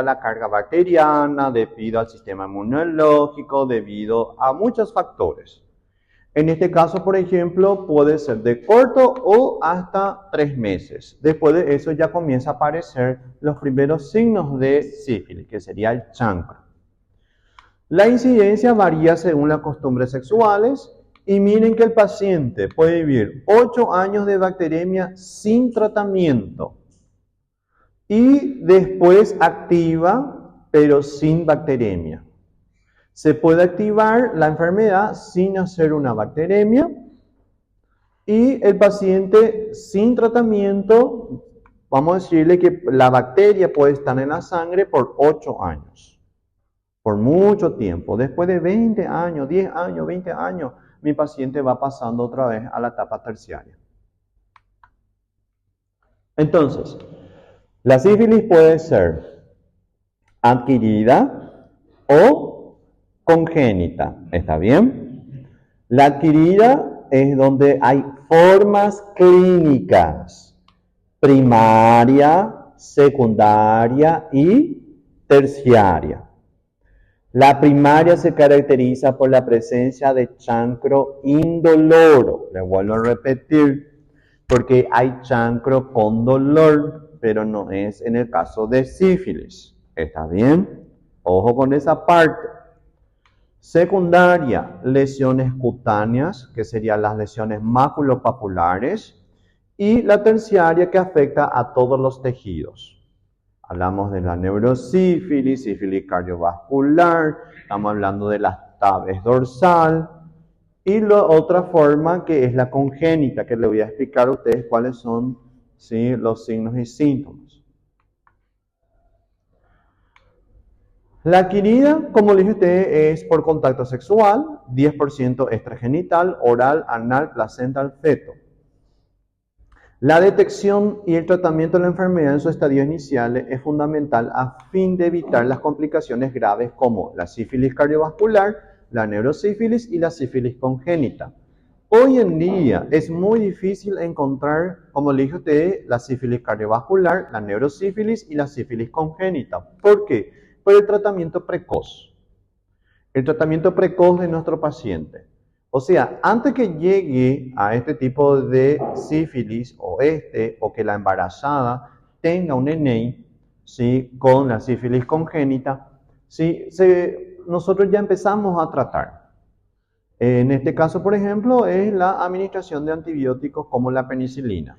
la carga bacteriana, debido al sistema inmunológico, debido a muchos factores. En este caso, por ejemplo, puede ser de corto o hasta 3 meses. Después de eso ya comienza a aparecer los primeros signos de sífilis, que sería el chancro. La incidencia varía según las costumbres sexuales y miren que el paciente puede vivir 8 años de bacteremia sin tratamiento y después activa pero sin bacteremia. Se puede activar la enfermedad sin hacer una bacteremia y el paciente sin tratamiento, vamos a decirle que la bacteria puede estar en la sangre por 8 años. Por mucho tiempo. Después de 20 años, 10 años, 20 años, mi paciente va pasando otra vez a la etapa terciaria. Entonces, la sífilis puede ser adquirida o congénita. ¿Está bien? La adquirida es donde hay formas clínicas, primaria, secundaria y terciaria. La primaria se caracteriza por la presencia de chancro indoloro. Le vuelvo a repetir, porque hay chancro con dolor, pero no es en el caso de sífilis. ¿Está bien? Ojo con esa parte. Secundaria, lesiones cutáneas, que serían las lesiones maculopapulares. Y la terciaria, que afecta a todos los tejidos. Hablamos de la neurosífilis, sífilis cardiovascular, estamos hablando de la tabes dorsal. Y la otra forma, que es la congénita, que le voy a explicar a ustedes cuáles son, ¿sí?, los signos y síntomas. La adquirida, como les dije a ustedes, es por contacto sexual, 10% extragenital, oral, anal, placental, feto. La detección y el tratamiento de la enfermedad en sus estadios iniciales es fundamental a fin de evitar las complicaciones graves como la sífilis cardiovascular, la neurosífilis y la sífilis congénita. Hoy en día es muy difícil encontrar, como le dije a ustedes, la sífilis cardiovascular, la neurosífilis y la sífilis congénita. ¿Por qué? Por el tratamiento precoz. El tratamiento precoz de nuestro paciente. O sea, antes que llegue a este tipo de sífilis o que la embarazada tenga un ENEI, ¿sí?, con la sífilis congénita, ¿sí?, nosotros ya empezamos a tratar. En este caso, por ejemplo, es la administración de antibióticos como la penicilina.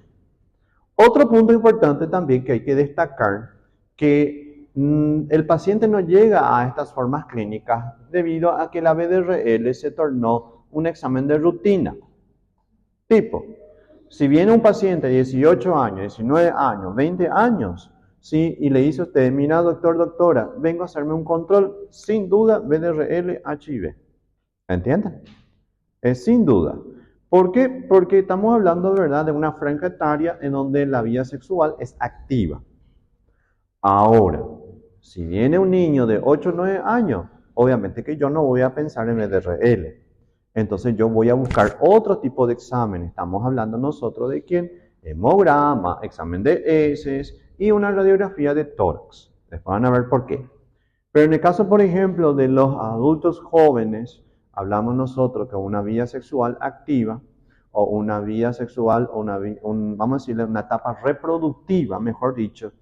Otro punto importante también que hay que destacar, que el paciente no llega a estas formas clínicas debido a que la BDRL se tornó un examen de rutina. Tipo, si viene un paciente de 18 años, 19 años, 20 años, ¿sí?, y le dice a usted, mira doctor, doctora, vengo a hacerme un control, sin duda BDRL, HIV. ¿Entienden? Es sin duda. ¿Por qué? Porque estamos hablando, ¿verdad?, de una franja etaria en donde la vida sexual es activa. Ahora, si viene un niño de 8 o 9 años, obviamente que yo no voy a pensar en BDRL. Entonces yo voy a buscar otro tipo de examen. Estamos hablando nosotros de quién, hemograma, examen de heces y una radiografía de tórax. Después van a ver por qué. Pero en el caso, por ejemplo, de los adultos jóvenes, hablamos nosotros que una vida sexual activa o una vida sexual, vamos a decirle una etapa reproductiva, mejor dicho,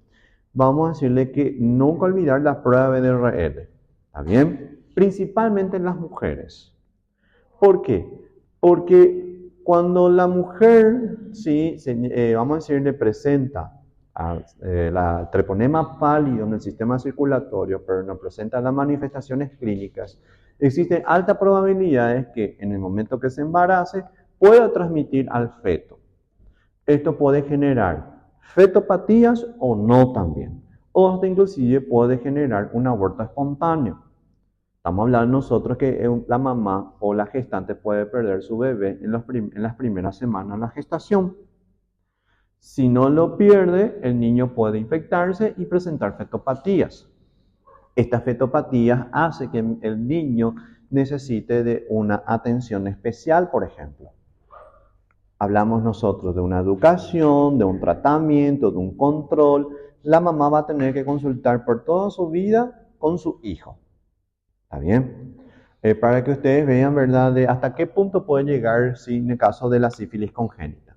vamos a decirle que nunca olvidar la prueba de BDRL. ¿Está bien? Principalmente en las mujeres. ¿Por qué? Porque cuando la mujer, ¿sí?, vamos a decir, le presenta la treponema pálido en el sistema circulatorio, pero no presenta las manifestaciones clínicas, existen altas probabilidades que en el momento que se embarace pueda transmitir al feto. Esto puede generar fetopatías o no también, o hasta inclusive puede generar un aborto espontáneo. Estamos hablando nosotros que la mamá o la gestante puede perder su bebé en las primeras semanas de la gestación. Si no lo pierde, el niño puede infectarse y presentar fetopatías. Estas fetopatías hacen que el niño necesite de una atención especial, por ejemplo. Hablamos nosotros de una educación, de un tratamiento, de un control. La mamá va a tener que consultar por toda su vida con su hijo. ¿Está bien? Para que ustedes vean, ¿verdad?, de hasta qué punto puede llegar, ¿sí?, en el caso de la sífilis congénita.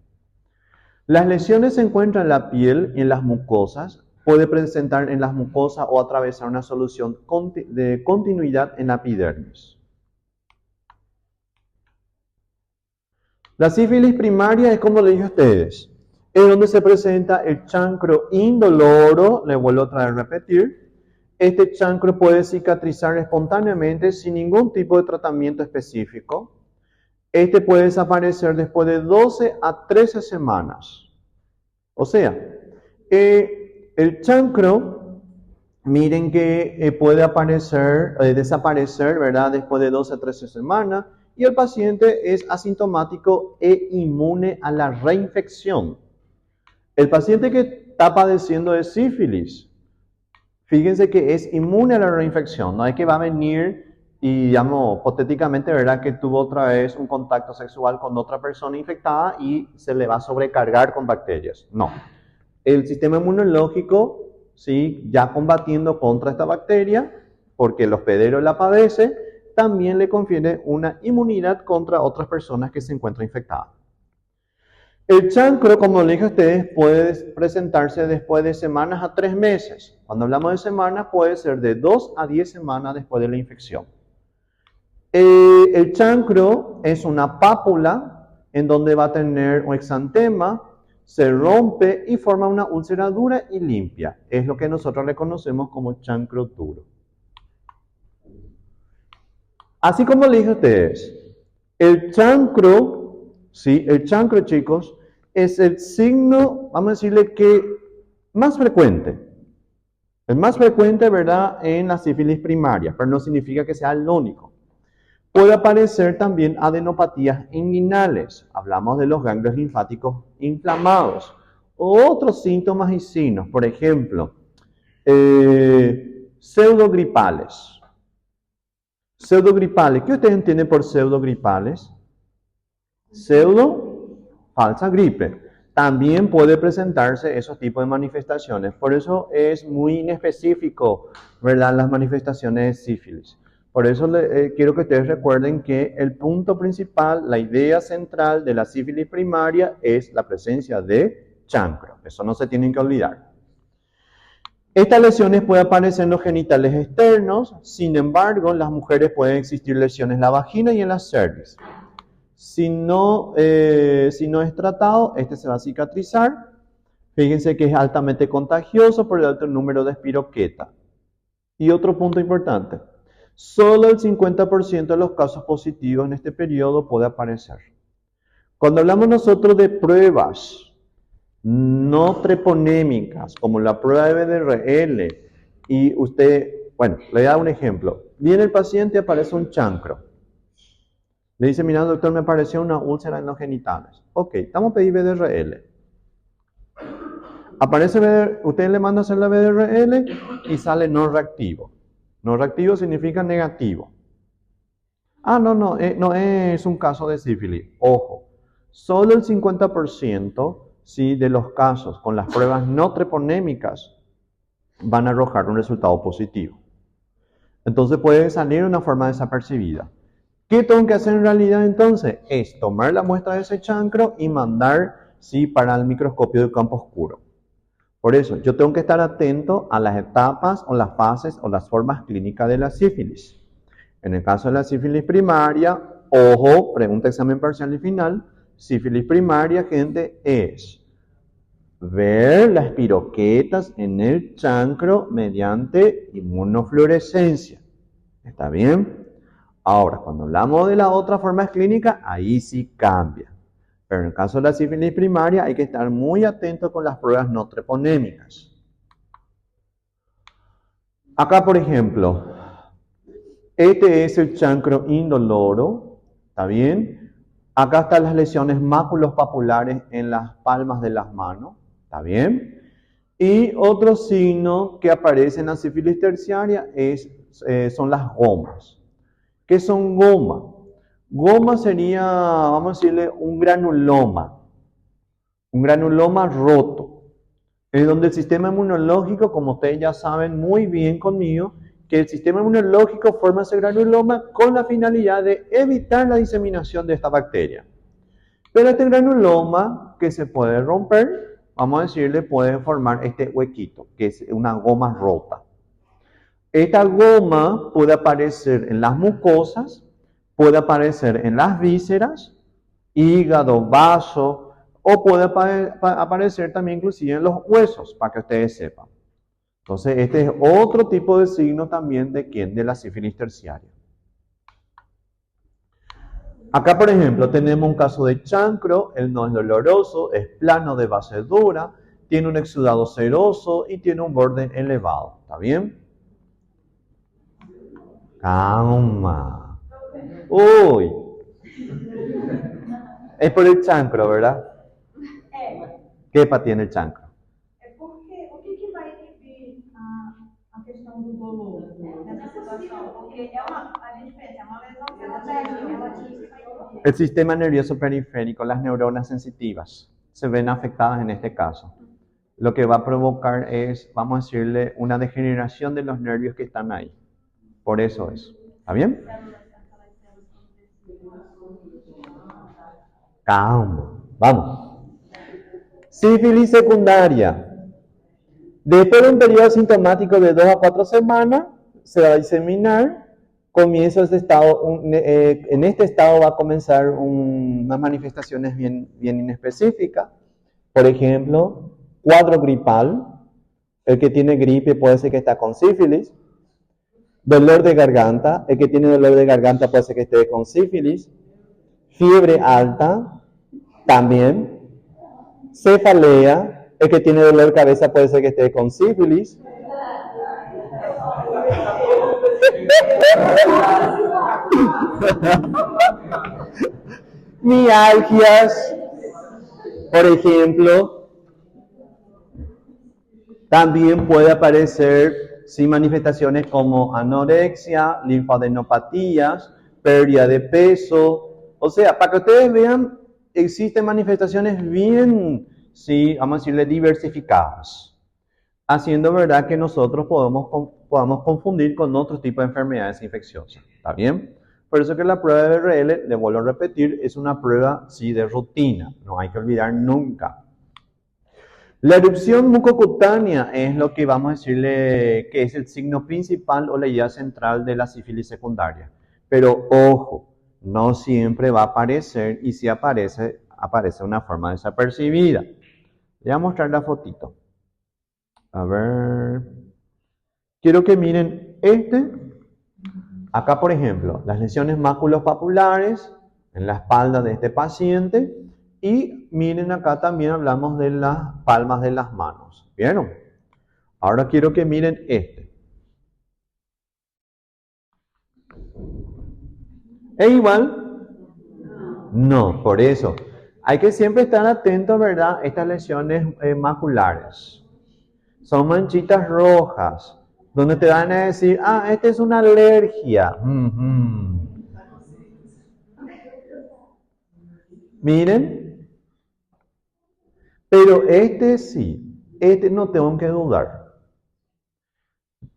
Las lesiones se encuentran en la piel y en las mucosas. Puede presentar en las mucosas o atravesar una solución de continuidad en la epidermis. La sífilis primaria es como le dije a ustedes, es donde se presenta el chancro indoloro, le vuelvo otra vez a repetir. Este chancro puede cicatrizar espontáneamente sin ningún tipo de tratamiento específico. Este puede desaparecer después de 12 a 13 semanas. O sea, el chancro, miren que puede desaparecer, ¿verdad?, después de 12 a 13 semanas, y el paciente es asintomático e inmune a la reinfección. El paciente que está padeciendo de sífilis, fíjense que es inmune a la reinfección, no es que va a venir y, digamos, hipotéticamente, ¿verdad?, que tuvo otra vez un contacto sexual con otra persona infectada y se le va a sobrecargar con bacterias. No. El sistema inmunológico, ¿sí?, ya combatiendo contra esta bacteria, porque el hospedero la padece, también le confiere una inmunidad contra otras personas que se encuentran infectadas. El chancro, como le dije a ustedes, puede presentarse después de semanas a 3 meses. Cuando hablamos de semanas, puede ser de 2 a 10 semanas después de la infección. El chancro es una pápula en donde va a tener un exantema, se rompe y forma una úlcera dura y limpia. Es lo que nosotros le conocemos como chancro duro. Así como le dije a ustedes, el chancro, ¿sí? El chancro, chicos, es el signo, vamos a decirle que más frecuente. El más frecuente, ¿verdad?, en la sífilis primaria, pero no significa que sea el único. Puede aparecer también adenopatías inguinales. Hablamos de los ganglios linfáticos inflamados. Otros síntomas y signos, por ejemplo, pseudogripales. Pseudogripales, ¿qué ustedes entienden por pseudogripales? Pseudo, falsa gripe. También puede presentarse esos tipos de manifestaciones. Por eso es muy inespecífico, ¿verdad?, las manifestaciones de sífilis. Por eso quiero que ustedes recuerden que el punto principal, la idea central de la sífilis primaria es la presencia de chancro. Eso no se tienen que olvidar. Estas lesiones pueden aparecer en los genitales externos. Sin embargo, en las mujeres pueden existir lesiones en la vagina y en la cervix. Si no es tratado, este se va a cicatrizar. Fíjense que es altamente contagioso por el alto número de espiroqueta. Y otro punto importante, solo el 50% de los casos positivos en este periodo puede aparecer. Cuando hablamos nosotros de pruebas no treponémicas, como la prueba de BDRL, y usted, bueno, le da un ejemplo. Viene el paciente y aparece un chancro. Le dice, mira, doctor, me apareció una úlcera en los genitales. Ok, vamos a pedir BDRL. Usted le manda a hacer la BDRL y sale no reactivo. No reactivo significa negativo. Ah, no es un caso de sífilis. Ojo, solo el 50% ¿sí?, de los casos con las pruebas no treponémicas van a arrojar un resultado positivo. Entonces puede salir de una forma desapercibida. ¿Qué tengo que hacer en realidad entonces? Es tomar la muestra de ese chancro y mandar, ¿sí?, para el microscopio de campo oscuro. Por eso, yo tengo que estar atento a las etapas o las fases o las formas clínicas de la sífilis. En el caso de la sífilis primaria, ojo, pregunta examen parcial y final, sífilis primaria, gente, es ver las espiroquetas en el chancro mediante inmunofluorescencia. ¿Está bien? Ahora, cuando hablamos de la otra forma clínica, ahí sí cambia. Pero en el caso de la sífilis primaria hay que estar muy atento con las pruebas no treponémicas. Acá, por ejemplo, este es el chancro indoloro, ¿está bien? Acá están las lesiones maculopapulares en las palmas de las manos, ¿está bien? Y otro signo que aparece en la sífilis terciaria son las gomas. ¿Qué son gomas? Goma sería, vamos a decirle, un granuloma roto, en donde el sistema inmunológico, como ustedes ya saben muy bien conmigo, que el sistema inmunológico forma ese granuloma con la finalidad de evitar la diseminación de esta bacteria. Pero este granuloma que se puede romper, vamos a decirle, puede formar este huequito, que es una goma rota. Esta goma puede aparecer en las mucosas, puede aparecer en las vísceras, hígado, vaso, o puede aparecer también inclusive en los huesos, para que ustedes sepan. Entonces, este es otro tipo de signo también de ¿quién? De la sífilis terciaria. Acá, por ejemplo, tenemos un caso de chancro, él no es doloroso, es plano de base dura, tiene un exudado seroso y tiene un borde elevado. ¿Está bien? Calma. Uy. Es por el chancro, ¿verdad? ¿Qué tiene el chancro? O que vai inibir a questão do dolor nessa situação? Porque a gente pensa, é uma lesão que ela mexe, El sistema nervioso periférico, las neuronas sensitivas, se ven afectadas en este caso. Lo que va a provocar es, vamos a decirle, una degeneración de los nervios que están ahí. Por eso es. ¿Está bien? Calma. Vamos. Sífilis secundaria. Después de un periodo sintomático de 2 a 4 semanas, se va a diseminar comienza este estado, en este estado va a comenzar unas manifestaciones bien inespecíficas. Por ejemplo, cuadro gripal. El que tiene gripe puede ser que está con sífilis. Dolor de garganta. El que tiene dolor de garganta puede ser que esté con sífilis. Fiebre alta, también. Cefalea. El que tiene dolor de cabeza puede ser que esté con sífilis. Mialgias, por ejemplo. También puede aparecer manifestaciones como anorexia, linfadenopatías, pérdida de peso. O sea, para que ustedes vean, existen manifestaciones bien, vamos a decirle, diversificadas, haciendo verdad que nosotros podamos confundir con otro tipo de enfermedades infecciosas. ¿Está bien? Por eso que la prueba de BRL, le vuelvo a repetir, es una prueba de rutina. No hay que olvidar nunca. La erupción mucocutánea es lo que vamos a decirle que es el signo principal o la idea central de la sífilis secundaria. Pero ojo, no siempre va a aparecer, y si aparece, aparece de una forma desapercibida. Le voy a mostrar la fotito. A ver. Quiero que miren acá por ejemplo, las lesiones maculopapulares en la espalda de este paciente. Y miren acá también hablamos de las palmas de las manos. ¿Vieron? Ahora quiero que miren ¿Es igual? No, por eso. Hay que siempre estar atentos, ¿verdad? Estas lesiones maculares. Son manchitas rojas, donde te van a decir, esta es una alergia. Miren. Pero sí, no tengo que dudar.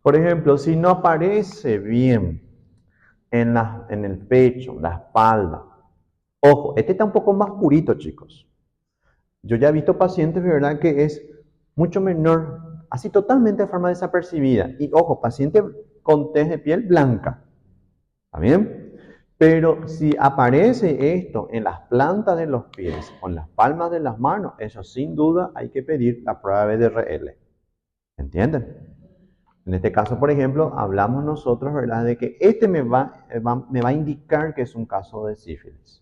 Por ejemplo, si no aparece bien en el pecho, la espalda. Ojo, está un poco más purito, chicos. Yo ya he visto pacientes, ¿verdad?, que es mucho menor, así totalmente de forma desapercibida. Y ojo, paciente con tez de piel blanca. ¿Está bien? Pero si aparece esto en las plantas de los pies o en las palmas de las manos, eso sin duda hay que pedir la prueba de BRL. ¿Entienden? En este caso, por ejemplo, hablamos nosotros, ¿verdad?, de que me va a indicar que es un caso de sífilis.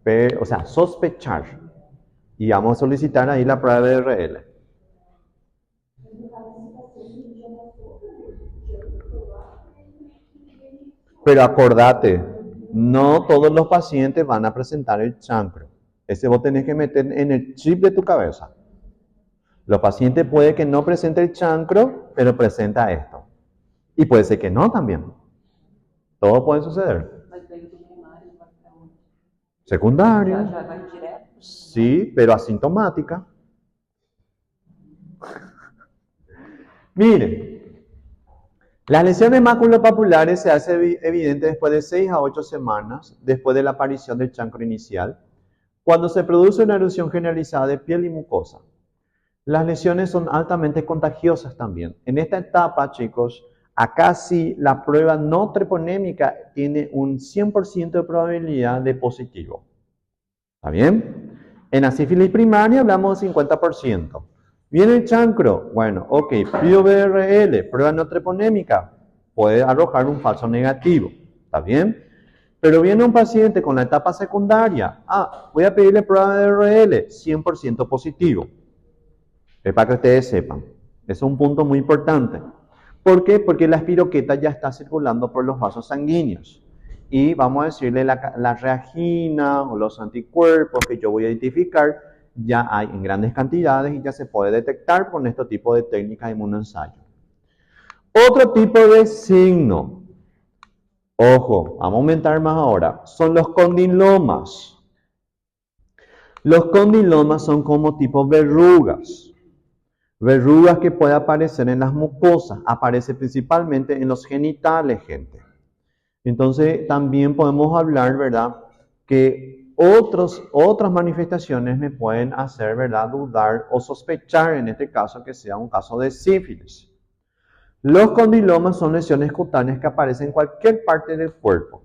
Pero, o sea, sospechar. Y vamos a solicitar ahí la prueba de BRL. Pero acordate, no todos los pacientes van a presentar el chancro. Ese vos tenés que meter en el chip de tu cabeza. Los pacientes puede que no presente el chancro, pero presenta esto. Y puede ser que no también. Todo puede suceder. Secundaria. Sí, pero asintomática. Miren. Las lesiones maculopapulares se hacen evidentes después de 6 a 8 semanas después de la aparición del chancro inicial, cuando se produce una erupción generalizada de piel y mucosa. Las lesiones son altamente contagiosas también. En esta etapa, chicos, acá sí la prueba no treponémica tiene un 100% de probabilidad de positivo. ¿Está bien? En la sífilis primaria hablamos de 50%. Viene el chancro, bueno, ok, pido BRL, prueba no treponémica, puede arrojar un falso negativo, ¿está bien? Pero viene un paciente con la etapa secundaria, voy a pedirle prueba de BRL, 100% positivo. Es para que ustedes sepan, es un punto muy importante. ¿Por qué? Porque la espiroqueta ya está circulando por los vasos sanguíneos. Y vamos a decirle la reagina o los anticuerpos que yo voy a identificar, ya hay en grandes cantidades y ya se puede detectar con este tipo de técnicas de inmunoensayo. Otro tipo de signo, ojo, vamos a aumentar más ahora, son los condilomas. Los condilomas son como tipo verrugas. Verrugas que pueden aparecer en las mucosas, aparece principalmente en los genitales, gente. Entonces también podemos hablar, ¿verdad?, que otras manifestaciones me pueden hacer, ¿verdad?, dudar o sospechar en este caso que sea un caso de sífilis. Los condilomas son lesiones cutáneas que aparecen en cualquier parte del cuerpo.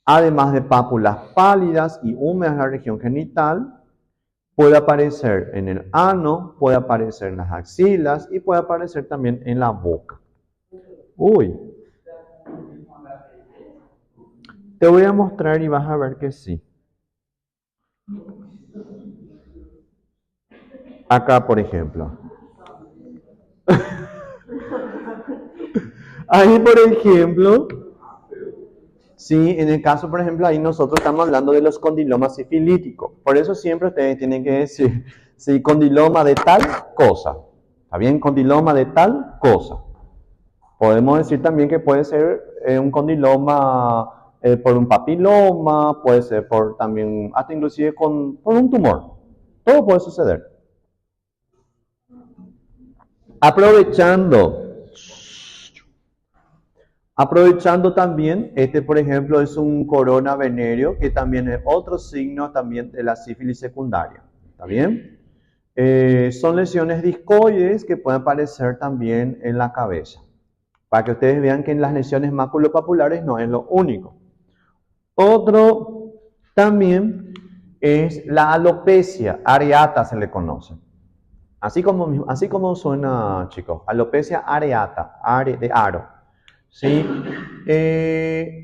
Además de pápulas pálidas y húmedas en la región genital, puede aparecer en el ano, puede aparecer en las axilas y puede aparecer también en la boca. Uy. Te voy a mostrar y vas a ver que sí. Acá, por ejemplo. Ahí, por ejemplo, sí, en el caso, por ejemplo, ahí nosotros estamos hablando de los condilomas sifilíticos. Por eso siempre ustedes tienen que decir, sí, condiloma de tal cosa. ¿Está bien? Condiloma de tal cosa. Podemos decir también que puede ser un condiloma por un papiloma, puede ser por también, hasta inclusive por un tumor. Todo puede suceder. Aprovechando también, este por ejemplo es un corona venéreo, que también es otro signo también de la sífilis secundaria. ¿Está bien? Son lesiones discoides que pueden aparecer también en la cabeza. Para que ustedes vean que en las lesiones maculopapulares no es lo único. Otro también es la alopecia areata, se le conoce. Así como suena, chicos, alopecia areata, de aro. ¿Sí?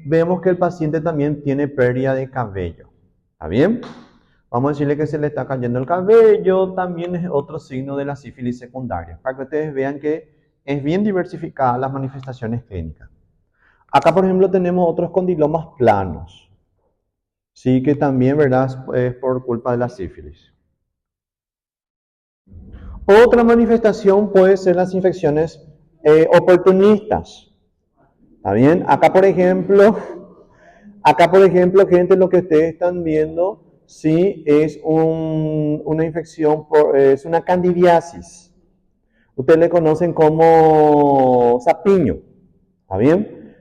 Vemos que el paciente también tiene pérdida de cabello. ¿Está bien? Vamos a decirle que se le está cayendo el cabello, también es otro signo de la sífilis secundaria, para que ustedes vean que es bien diversificada las manifestaciones clínicas. Acá, por ejemplo, tenemos otros condilomas planos. Sí, que también, ¿verdad?, es por culpa de la sífilis. Otra manifestación puede ser las infecciones oportunistas. ¿Está bien? Acá, por ejemplo, gente, lo que ustedes están viendo, sí, es una infección, es una candidiasis. Ustedes le conocen como sapiño, ¿está bien?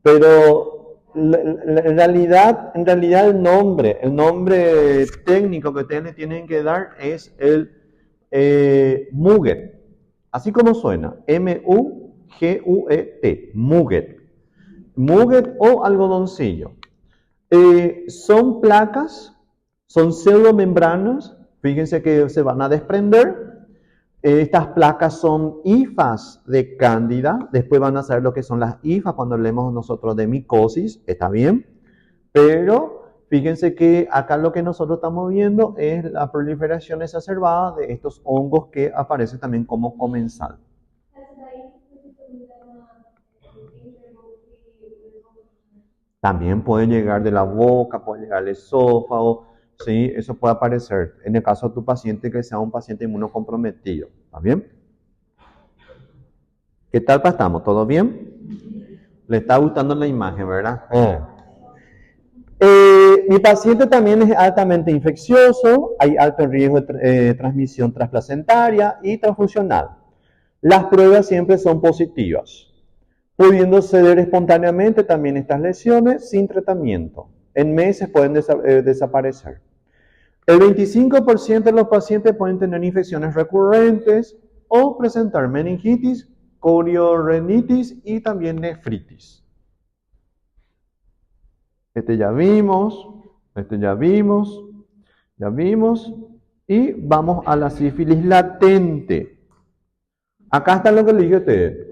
Pero en realidad el nombre técnico que ustedes le tienen que dar es el Muget. Así como suena, M-U-G-U-E-T, Muget. Muget o algodoncillo. Son placas, son pseudomembranas, fíjense que se van a desprender. Estas placas son hifas de cándida, después van a saber lo que son las hifas cuando hablemos nosotros de micosis, está bien, pero fíjense que acá lo que nosotros estamos viendo es la proliferación exacerbada de estos hongos que aparecen también como comensal. También puede llegar de la boca, puede llegar al esófago, ¿sí? Eso puede aparecer en el caso de tu paciente que sea un paciente inmunocomprometido. ¿Está bien? ¿Qué tal estamos? ¿Todo bien? Le está gustando la imagen, ¿verdad? Mi paciente también es altamente infeccioso, hay alto riesgo de transmisión transplacentaria y transfusional. Las pruebas siempre son positivas, pudiendo ceder espontáneamente también estas lesiones sin tratamiento. En meses pueden desaparecer. El 25% de los pacientes pueden tener infecciones recurrentes o presentar meningitis, coriorrenitis y también nefritis. Ya vimos, y vamos a la sífilis latente. Acá está lo que le dije a ustedes.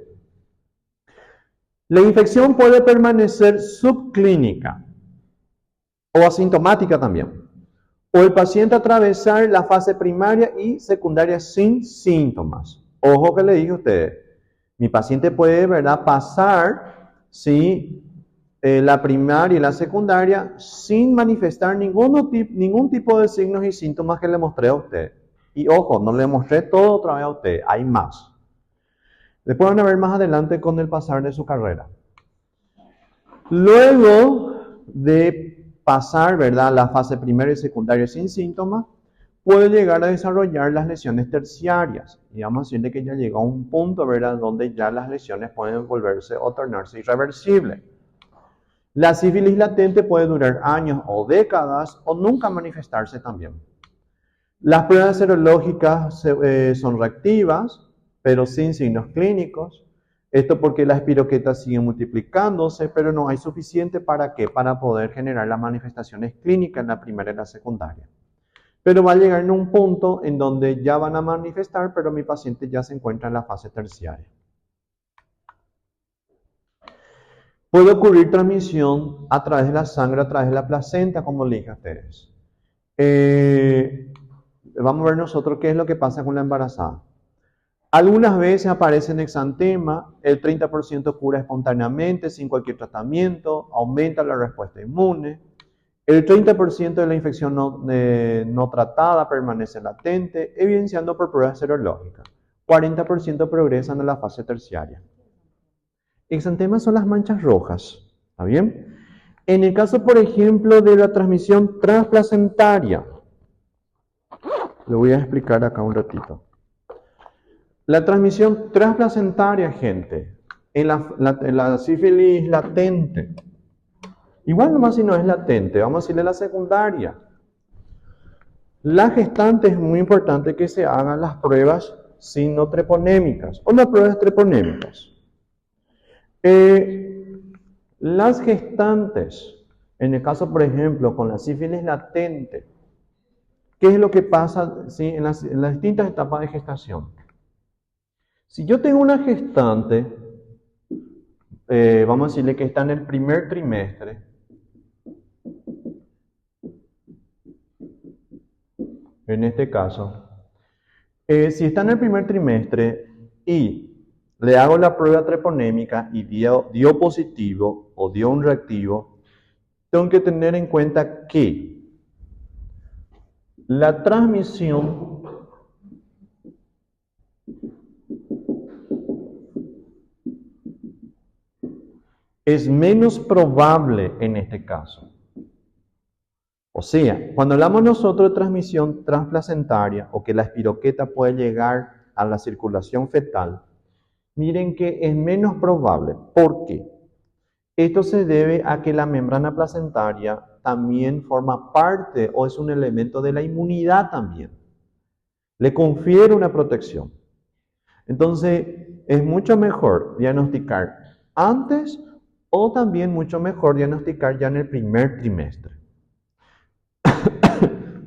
La infección puede permanecer subclínica o asintomática también. O el paciente atravesar la fase primaria y secundaria sin síntomas. Ojo que le dije a ustedes, mi paciente puede, ¿verdad?, pasar, ¿sí?, la primaria y la secundaria sin manifestar ningún tipo de signos y síntomas que le mostré a usted. Y ojo, no le mostré todo otra vez a usted, hay más. Después van a ver más adelante con el pasar de su carrera. Luego de pasar, ¿verdad?, la fase primaria y secundaria sin síntomas, puede llegar a desarrollar las lesiones terciarias. Y vamos a decirle que ya llegó a un punto, ¿verdad?, donde ya las lesiones pueden volverse o tornarse irreversibles. La sífilis latente puede durar años o décadas o nunca manifestarse también. Las pruebas serológicas son reactivas, pero sin signos clínicos. Esto porque la espiroqueta sigue multiplicándose, pero no hay suficiente para ¿qué? Para poder generar las manifestaciones clínicas en la primaria y la secundaria. Pero va a llegar en un punto en donde ya van a manifestar, pero mi paciente ya se encuentra en la fase terciaria. Puede ocurrir transmisión a través de la sangre, a través de la placenta, como le dije a ustedes. Vamos a ver nosotros qué es lo que pasa con la embarazada. Algunas veces aparece en exantema, el 30% cura espontáneamente, sin cualquier tratamiento, aumenta la respuesta inmune. El 30% de la infección no tratada permanece latente, evidenciando por pruebas serológicas. 40% progresan a la fase terciaria. Exantemas son las manchas rojas, ¿está bien? En el caso, por ejemplo, de la transmisión transplacentaria, lo voy a explicar acá un ratito. La transmisión transplacentaria, gente, en la sífilis latente, igual nomás si no es latente, vamos a decirle la secundaria. La gestante es muy importante que se hagan las pruebas sinotreponémicas o las pruebas treponémicas. Las gestantes, en el caso, por ejemplo, con la sífilis latente, ¿qué es lo que pasa en las distintas etapas de gestación? Si yo tengo una gestante, vamos a decirle que está en el primer trimestre, en este caso, si está en el primer trimestre y le hago la prueba treponémica y dio positivo o dio un reactivo, tengo que tener en cuenta que la transmisión es menos probable en este caso. O sea, cuando hablamos nosotros de transmisión transplacentaria o que la espiroqueta puede llegar a la circulación fetal, miren que es menos probable. ¿Por qué? Esto se debe a que la membrana placentaria también forma parte o es un elemento de la inmunidad también. Le confiere una protección. Entonces, es mucho mejor diagnosticar antes o también mucho mejor diagnosticar ya en el primer trimestre.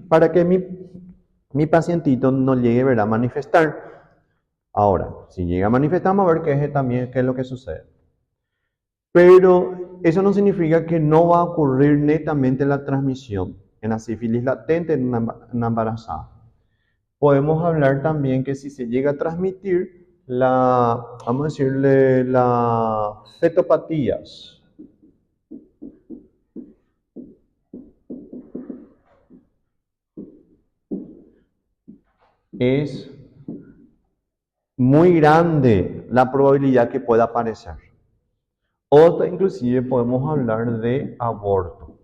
Para que mi pacientito no llegue a manifestar. Ahora, si llega a manifestar, vamos a ver qué es lo que sucede. Pero eso no significa que no va a ocurrir netamente la transmisión en la sífilis latente en una embarazada. Podemos hablar también que si se llega a transmitir vamos a decirle, las fetopatías. Es muy grande la probabilidad que pueda aparecer. O inclusive podemos hablar de aborto.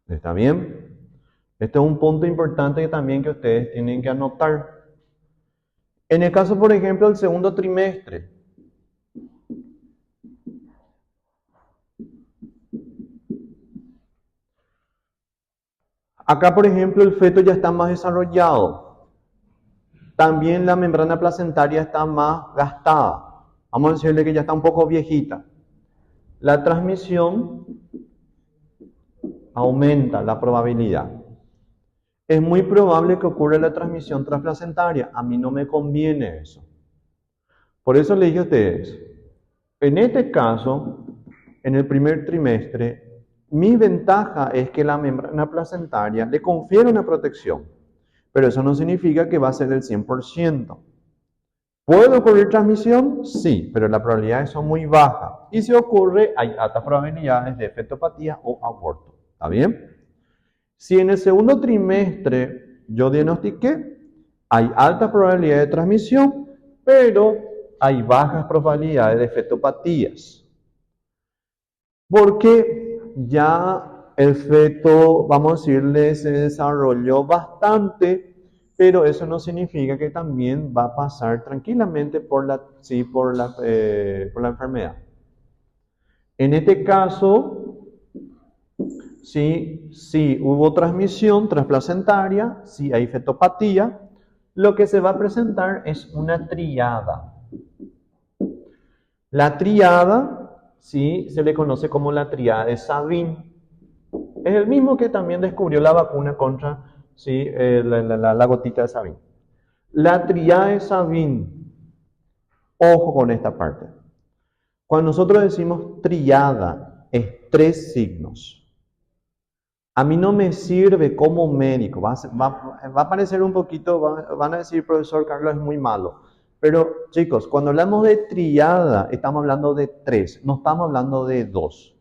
¿Está bien? Este es un punto importante también que ustedes tienen que anotar. En el caso, por ejemplo, del segundo trimestre, acá, por ejemplo, el feto ya está más desarrollado. También la membrana placentaria está más gastada. Vamos a decirle que ya está un poco viejita. La transmisión aumenta la probabilidad. Es muy probable que ocurra la transmisión transplacentaria. A mí no me conviene eso. Por eso le dije a ustedes, en este caso, en el primer trimestre, mi ventaja es que la membrana placentaria le confiere una protección, pero eso no significa que va a ser el 100%. ¿Puede ocurrir transmisión? Sí, pero las probabilidades son muy bajas. Y si ocurre, hay altas probabilidades de fetopatía o aborto. ¿Está bien? Si en el segundo trimestre yo diagnostiqué, hay alta probabilidad de transmisión, pero hay bajas probabilidades de fetopatías. Porque ya el feto, vamos a decirle, se desarrolló bastante, pero eso no significa que también va a pasar tranquilamente por la enfermedad. En este caso, sí hubo transmisión transplacentaria, sí hay fetopatía, lo que se va a presentar es una triada. La triada, sí, se le conoce como la triada de Sabin. Es el mismo que también descubrió la vacuna contra, sí, la gotita de Sabin. La triada de Sabin, ojo con esta parte. Cuando nosotros decimos triada, es 3 signos. A mí no me sirve como médico, va a parecer un poquito, van a decir, profesor Carlos es muy malo. Pero chicos, cuando hablamos de triada, estamos hablando de 3, no estamos hablando de 2.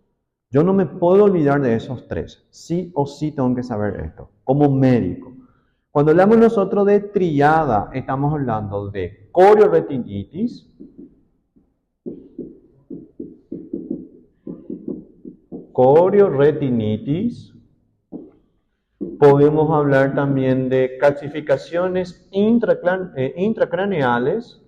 Yo no me puedo olvidar de esos 3, sí o sí tengo que saber esto, como médico. Cuando hablamos nosotros de triada, estamos hablando de corioretinitis, podemos hablar también de calcificaciones intracraneales,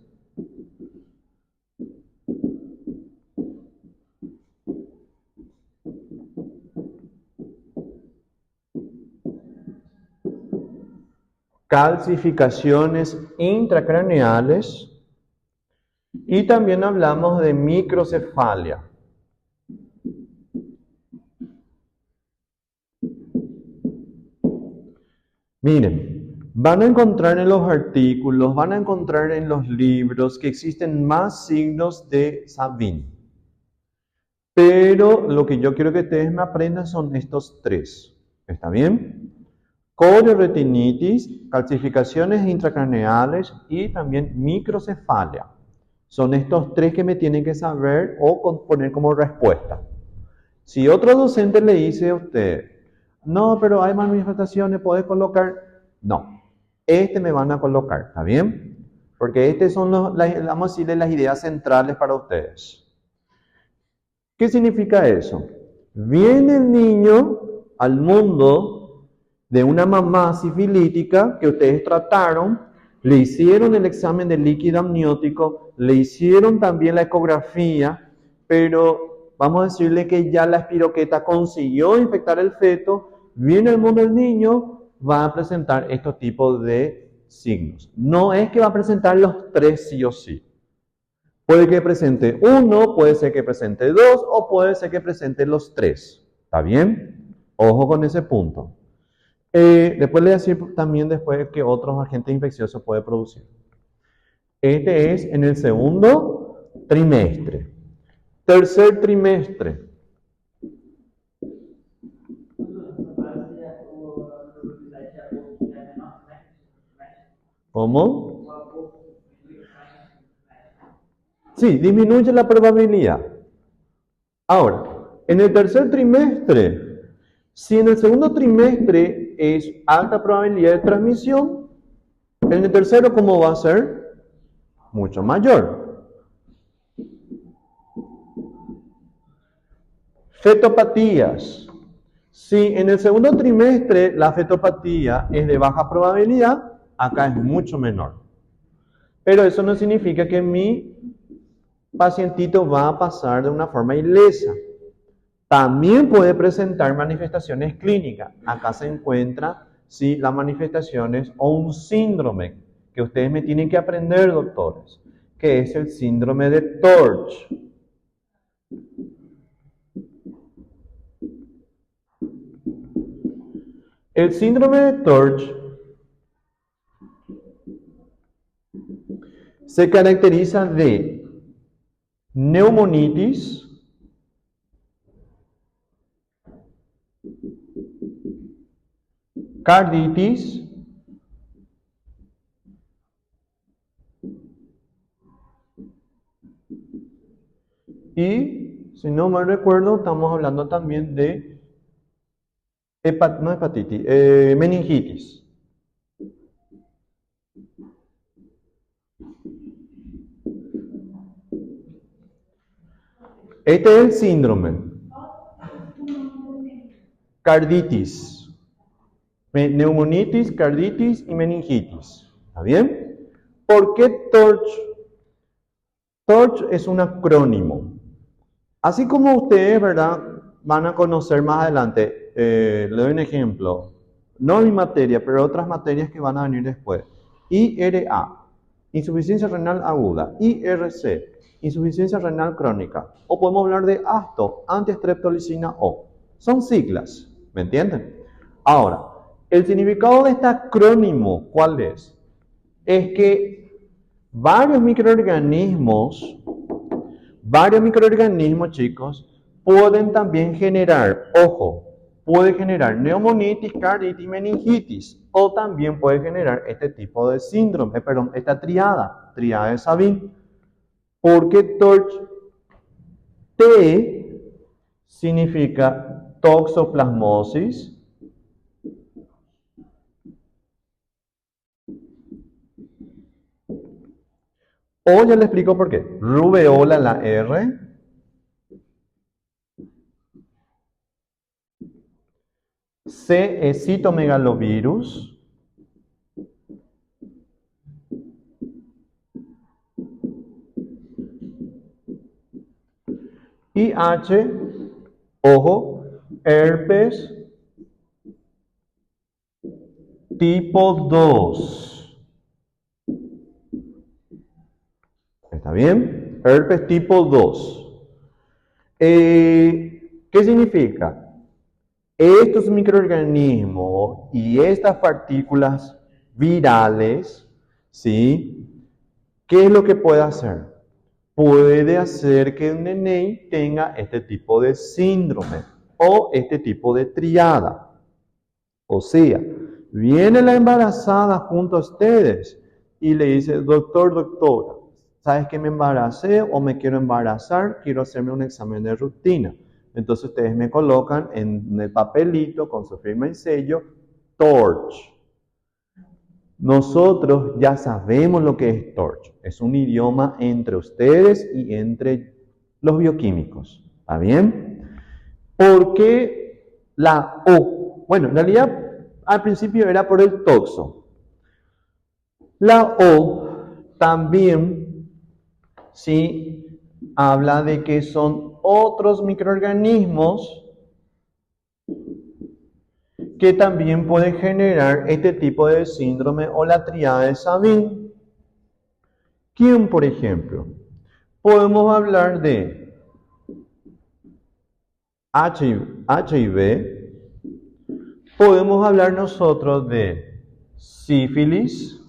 y también hablamos de microcefalia. Miren, van a encontrar en los artículos, van a encontrar en los libros que existen más signos de Sabin. Pero lo que yo quiero que ustedes me aprendan son estos 3. ¿Está bien? Corioretinitis, calcificaciones intracraneales y también microcefalia. Son estos 3 que me tienen que saber o poner como respuesta. Si otro docente le dice a usted, no, pero hay manifestaciones, ¿podés colocar? No, me van a colocar, ¿está bien? Porque estas son vamos a decirle, las ideas centrales para ustedes. ¿Qué significa eso? Viene el niño al mundo de una mamá sifilítica que ustedes trataron, le hicieron el examen de líquido amniótico, le hicieron también la ecografía, pero vamos a decirle que ya la espiroqueta consiguió infectar el feto, viene al mundo el niño, va a presentar estos tipos de signos. No es que va a presentar los 3 sí o sí. Puede que presente 1, puede ser que presente 2 o puede ser que presente los 3. ¿Está bien? Ojo con ese punto. Después le voy a decir también después que otros agentes infecciosos puede producir. Este es en el segundo trimestre. Tercer trimestre. ¿Cómo? Sí, disminuye la probabilidad. Ahora, en el tercer trimestre, si en el segundo trimestre es alta probabilidad de transmisión, en el tercero, ¿cómo va a ser? Mucho mayor. Fetopatías. Si en el segundo trimestre la fetopatía es de baja probabilidad, acá es mucho menor. Pero eso no significa que mi pacientito va a pasar de una forma ilesa. También puede presentar manifestaciones clínicas. Acá se encuentra las manifestaciones o un síndrome que ustedes me tienen que aprender, doctores, que es el síndrome de Torch. El síndrome de Torch se caracteriza de neumonitis, carditis, y, si no mal recuerdo, estamos hablando también de meningitis. Este es el síndrome. Carditis. Neumonitis, carditis y meningitis. ¿Está bien? ¿Por qué Torch? Torch es un acrónimo. Así como ustedes, ¿verdad?, van a conocer más adelante, le doy un ejemplo, no mi materia, pero otras materias que van a venir después. IRA, insuficiencia renal aguda, IRC, insuficiencia renal crónica, o podemos hablar de ASTO, antistreptolicina O. Son siglas, ¿me entienden? Ahora, el significado de este acrónimo, ¿cuál es? Es que varios microorganismos, chicos, pueden también generar, ojo, puede generar neumonitis, carditis, meningitis, o también puede generar este tipo de síndrome, esta triada de Sabin. Porque TORCH, T significa toxoplasmosis, o ya le explico por qué. Rubeola la R, C es citomegalovirus, y H, ojo, herpes tipo 2. ¿Está bien? Herpes tipo 2. ¿Qué significa? Estos microorganismos y estas partículas virales, ¿sí? ¿Qué es lo que puede hacer? Puede hacer que un nenén tenga este tipo de síndrome o este tipo de triada. O sea, viene la embarazada junto a ustedes y le dice, doctora, ¿sabes que me embaracé o me quiero embarazar? Quiero hacerme un examen de rutina. Entonces ustedes me colocan en el papelito con su firma y sello, TORCH. Nosotros ya sabemos lo que es TORCH. Es un idioma entre ustedes y entre los bioquímicos. ¿Está bien? ¿Por qué la O? Bueno, en realidad al principio era por el toxo. La O también sí habla de que son otros microorganismos que también pueden generar este tipo de síndrome o la triada de Sabin. ¿Quién, por ejemplo? Podemos hablar de HIV, podemos hablar nosotros de sífilis,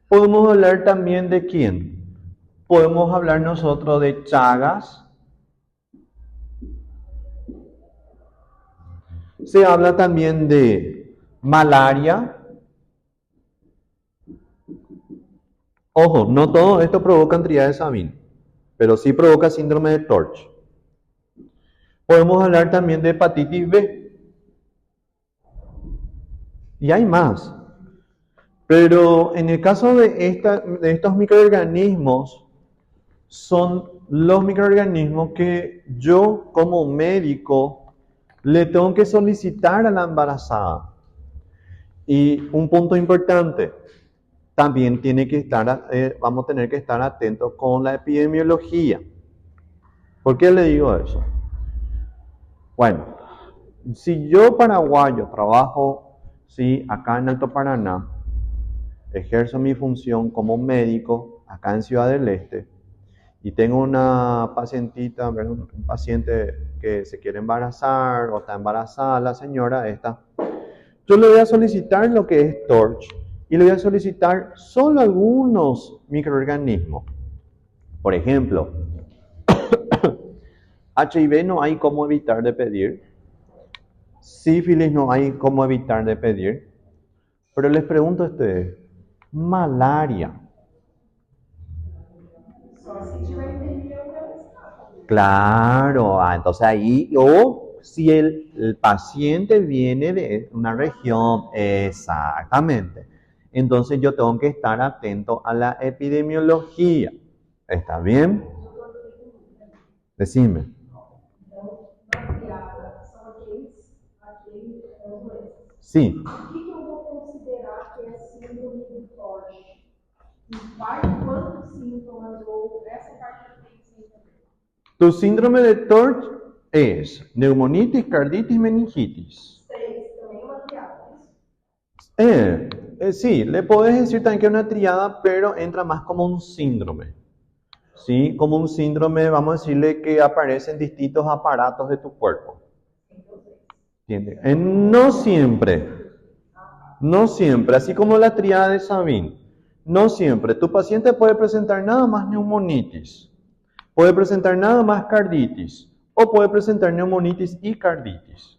podemos hablar también de quién, podemos hablar nosotros de Chagas, se habla también de malaria. Ojo, no todo esto provoca triada de Sabin, pero sí provoca síndrome de TORCH. Podemos hablar también de hepatitis B. Y hay más. Pero en el caso de estos microorganismos, son los microorganismos que yo como médico le tengo que solicitar a la embarazada. Y un punto importante, también vamos a tener que estar atentos con la epidemiología. ¿Por qué le digo eso? Bueno, si yo paraguayo trabajo, ¿sí?, acá en Alto Paraná, ejerzo mi función como médico acá en Ciudad del Este y tengo una pacientita, un paciente que se quiere embarazar o está embarazada la señora esta, yo le voy a solicitar lo que es TORCH y le voy a solicitar solo algunos microorganismos. Por ejemplo, HIV no hay cómo evitar de pedir, sífilis no hay cómo evitar de pedir, pero les pregunto a ustedes, malaria. Só se tiver entendido pelo estado. Claro, entonces ahí, o si el paciente viene de una región, exactamente, entonces yo tengo que estar atento a la epidemiología. ¿Está bien? Decime. Então, na triada, são aqueles doenças. Sí. O que eu vou considerar que é síndrome do TORCH? E quantos sintomas ou essa característica também? Tu síndrome de TORCH es neumonitis, carditis, meningitis. 6, também uma triada, é isso? Sí, le podés decir también que es una triada, pero entra más como un síndrome. ¿Sí? Como un síndrome, vamos a decirle que aparecen distintos aparatos de tu cuerpo. ¿Entiendes? No siempre. No siempre. Así como la triada de Sabin. No siempre. Tu paciente puede presentar nada más neumonitis. Puede presentar nada más carditis. O puede presentar neumonitis y carditis.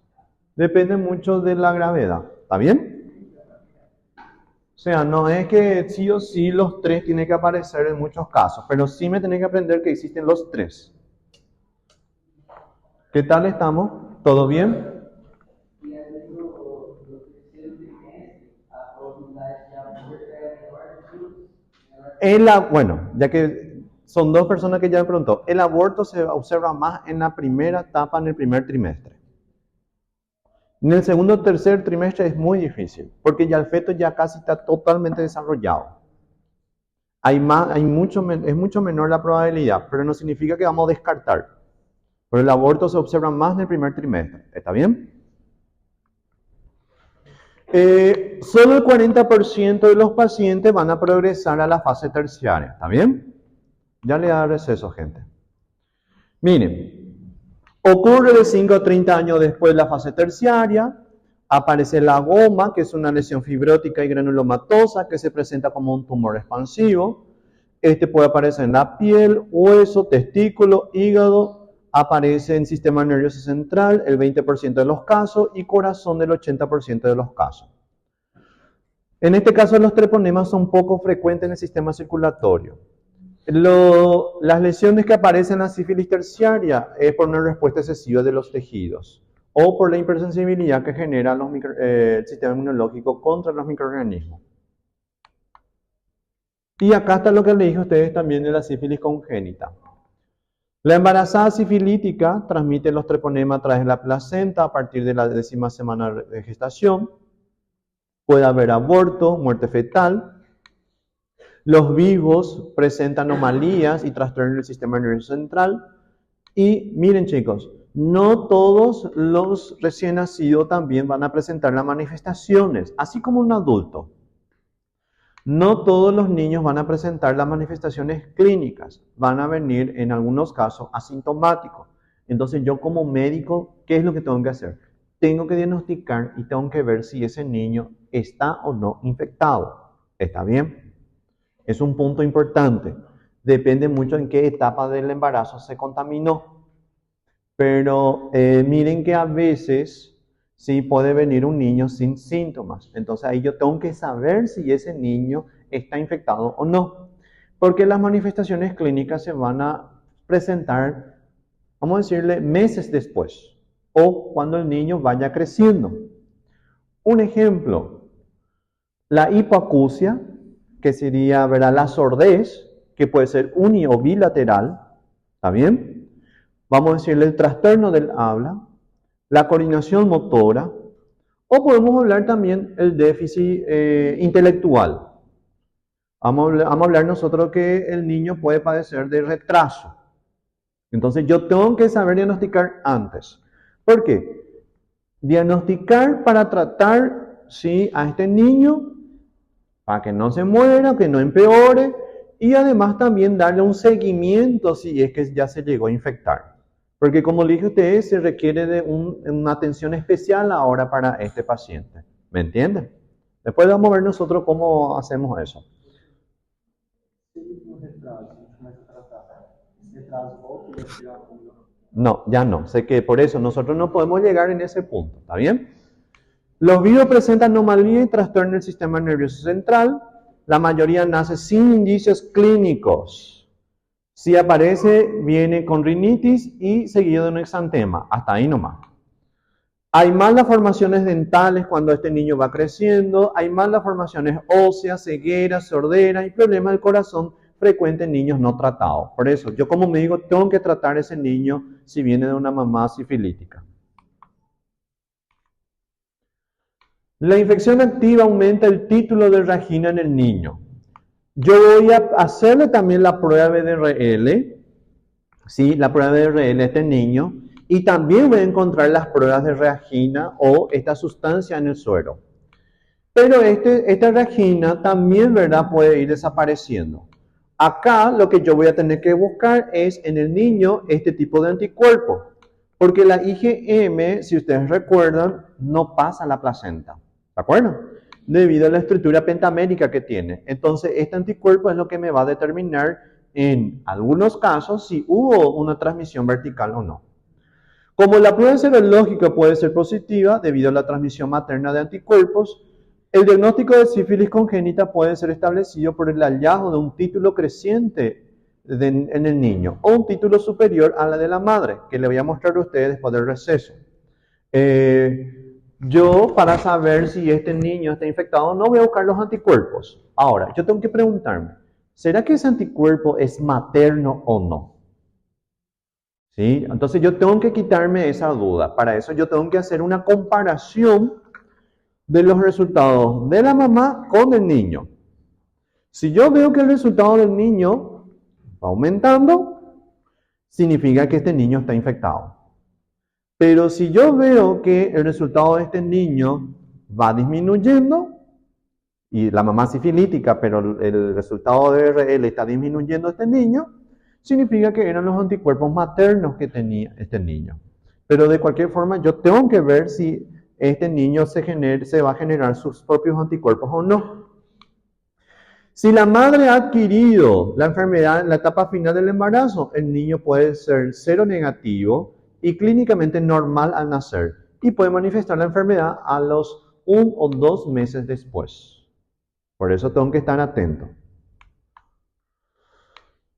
Depende mucho de la gravedad. ¿Está bien? O sea, no es que sí o sí los tres tienen que aparecer en muchos casos, pero sí me tenés que aprender que existen los tres. ¿Qué tal estamos? ¿Todo bien? Bueno, ya que son dos personas que ya me preguntó, el aborto se observa más en la primera etapa, en el primer trimestre. En el segundo o tercer trimestre es muy difícil, porque ya el feto ya casi está totalmente desarrollado. Es mucho menor la probabilidad, pero no significa que vamos a descartar. Pero el aborto se observa más en el primer trimestre. ¿Está bien? Solo el 40% de los pacientes van a progresar a la fase terciaria. ¿Está bien? Ya le daré eso, gente. Miren, ocurre de 5 a 30 años después de la fase terciaria. Aparece la goma, que es una lesión fibrótica y granulomatosa que se presenta como un tumor expansivo. Este puede aparecer en la piel, hueso, testículo, hígado. Aparece en sistema nervioso central el 20% de los casos y corazón del 80% de los casos. En este caso los treponemas son poco frecuentes en el sistema circulatorio. Las lesiones que aparecen en la sífilis terciaria es por una respuesta excesiva de los tejidos o por la hipersensibilidad que genera el sistema inmunológico contra los microorganismos. Y acá está lo que le dije a ustedes también de la sífilis congénita. La embarazada sifilítica transmite los treponemas a través de la placenta a partir de la 10ª semana de gestación. Puede haber aborto, muerte fetal. Los vivos presentan anomalías y trastornos del sistema nervioso central. Y miren, chicos, no todos los recién nacidos también van a presentar las manifestaciones, así como un adulto. No todos los niños van a presentar las manifestaciones clínicas, van a venir en algunos casos asintomáticos. Entonces yo como médico, ¿qué es lo que tengo que hacer? Tengo que diagnosticar y tengo que ver si ese niño está o no infectado. ¿Está bien? Es un punto importante. Depende mucho en qué etapa del embarazo se contaminó. Pero miren que a veces sí puede venir un niño sin síntomas. Entonces ahí yo tengo que saber si ese niño está infectado o no. Porque las manifestaciones clínicas se van a presentar, vamos a decirle, meses después. O cuando el niño vaya creciendo. Un ejemplo, la hipoacusia, que sería, ¿verdad?, la sordez, que puede ser uni o bilateral. ¿Está bien? Vamos a decirle el trastorno del habla, la coordinación motora, o podemos hablar también el déficit intelectual. Vamos a hablar nosotros que el niño puede padecer de retraso. Entonces yo tengo que saber diagnosticar antes. ¿Por qué? Diagnosticar para tratar, ¿sí?, a este niño, para que no se muera, que no empeore, y además también darle un seguimiento si es que ya se llegó a infectar. Porque como le dije a ustedes, se requiere de una atención especial ahora para este paciente. ¿Me entienden? Después vamos a ver nosotros cómo hacemos eso. No, ya no. Sé que por eso nosotros no podemos llegar en ese punto. ¿Está bien? Los virus presentan anomalía y trastorno del sistema nervioso central. La mayoría nace sin indicios clínicos. Si aparece, viene con rinitis y seguido de un exantema. Hasta ahí nomás. Hay malas formaciones dentales cuando este niño va creciendo. Hay malas formaciones óseas, ceguera, sordera y problemas del corazón frecuentes en niños no tratados. Por eso, yo como médico tengo que tratar a ese niño si viene de una mamá sifilítica. La infección activa aumenta el título de Regina en el niño. Yo voy a hacerle también la prueba de BDRL, ¿sí? La prueba de BDRL a este niño, y también voy a encontrar las pruebas de reagina o esta sustancia en el suero. Pero esta reagina también, ¿verdad?, puede ir desapareciendo. Acá lo que yo voy a tener que buscar es en el niño este tipo de anticuerpo, porque la IgM, si ustedes recuerdan, no pasa a la placenta, ¿de acuerdo? Debido a la estructura pentamérica que tiene. Entonces, este anticuerpo es lo que me va a determinar en algunos casos si hubo una transmisión vertical o no. Como la prueba serológica puede ser positiva debido a la transmisión materna de anticuerpos, el diagnóstico de sífilis congénita puede ser establecido por el hallazgo de un título creciente en el niño o un título superior a la de la madre, que le voy a mostrar a ustedes después del receso. Yo, para saber si este niño está infectado, no voy a buscar los anticuerpos. Ahora, yo tengo que preguntarme, ¿será que ese anticuerpo es materno o no? ¿Sí? Entonces yo tengo que quitarme esa duda. Para eso yo tengo que hacer una comparación de los resultados de la mamá con el niño. Si yo veo que el resultado del niño va aumentando, significa que este niño está infectado. Pero si yo veo que el resultado de este niño va disminuyendo, y la mamá sifilítica, pero el resultado de RL está disminuyendo este niño, significa que eran los anticuerpos maternos que tenía este niño. Pero de cualquier forma, yo tengo que ver si este niño se va a generar sus propios anticuerpos o no. Si la madre ha adquirido la enfermedad en la etapa final del embarazo, el niño puede ser seronegativo y clínicamente normal al nacer y puede manifestar la enfermedad a los 1 o 2 meses después. Por eso tengo que estar atento.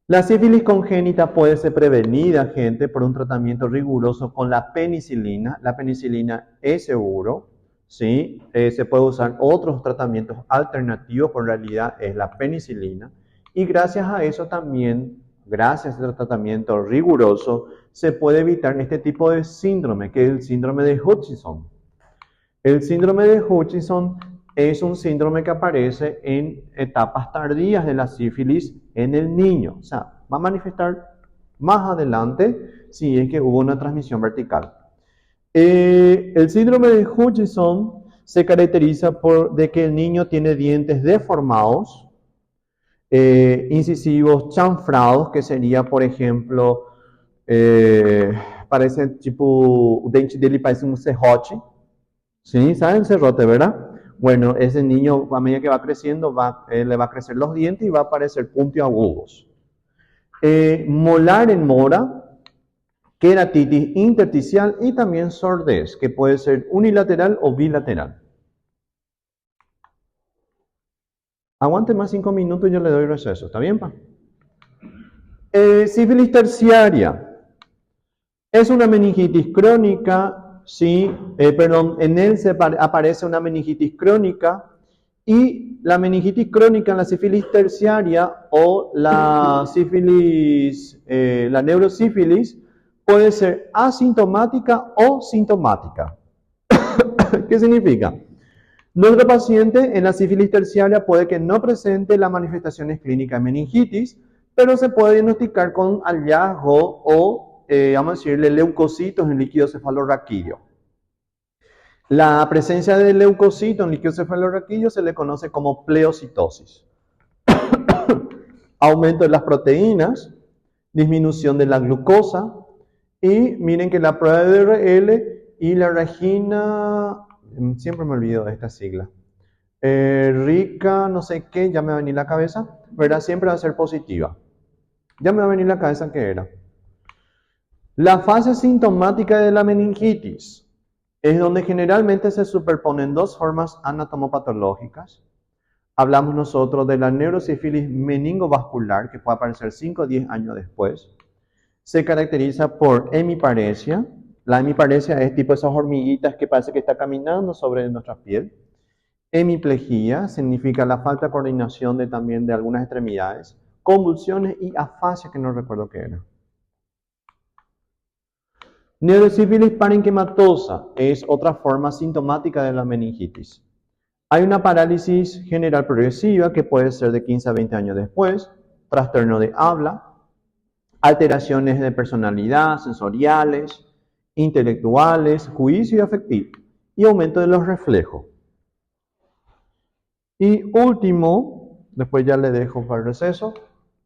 La sífilis congénita puede ser prevenida, gente, por un tratamiento riguroso con la penicilina. La penicilina es seguro, ¿sí? Se puede usar otros tratamientos alternativos, pero en realidad es la penicilina. Y gracias a eso también, gracias al tratamiento riguroso, se puede evitar este tipo de síndrome, que es el síndrome de Hutchinson. El síndrome de Hutchinson es un síndrome que aparece en etapas tardías de la sífilis en el niño. O sea, va a manifestar más adelante si es que hubo una transmisión vertical. El síndrome de Hutchinson se caracteriza por de que el niño tiene dientes deformados, incisivos chanfrados, que sería, por ejemplo, parece tipo, o dente dele parece un serrote. ¿Sí? ¿Saben serrote, verdad? Bueno, ese niño, a medida que va creciendo, le va a crecer los dientes y va a aparecer puntiagudos. Molar en mora, queratitis intersticial y también sordez, que puede ser unilateral o bilateral. Aguante más 5 minutos y yo le doy receso. ¿Está bien, pa? Sífilis terciaria. Es una meningitis crónica. Sí, en él aparece una meningitis crónica y la meningitis crónica en la sífilis terciaria o la sífilis, la neurosífilis puede ser asintomática o sintomática. ¿Qué significa? Nuestro paciente en la sífilis terciaria puede que no presente las manifestaciones clínicas de meningitis, pero se puede diagnosticar con hallazgo o vamos a decirle, leucocitos en líquido cefalorraquídeo. La presencia de leucocitos en líquido cefalorraquídeo se le conoce como pleocitosis. Aumento de las proteínas, disminución de la glucosa, y miren que la prueba de DRL y la reagina, siempre me olvido de esta sigla, rica, no sé qué, ya me va a venir la cabeza, ¿verdad? Siempre va a ser positiva. Ya me va a venir la cabeza qué era. La fase sintomática de la meningitis es donde generalmente se superponen dos formas anatomopatológicas. Hablamos nosotros de la neurosífilis meningovascular, que puede aparecer 5 o 10 años después. Se caracteriza por hemiparesia. La hemiparesia es tipo esas hormiguitas que parece que está caminando sobre nuestra piel. Hemiplegia significa la falta de coordinación también de algunas extremidades. Convulsiones y afasia, que no recuerdo qué era. Neurosífilis parenquimatosa es otra forma sintomática de la meningitis. Hay una parálisis general progresiva que puede ser de 15 a 20 años después, trastorno de habla, alteraciones de personalidad, sensoriales, intelectuales, juicio y afectivo, y aumento de los reflejos. Y último, después ya le dejo para el receso,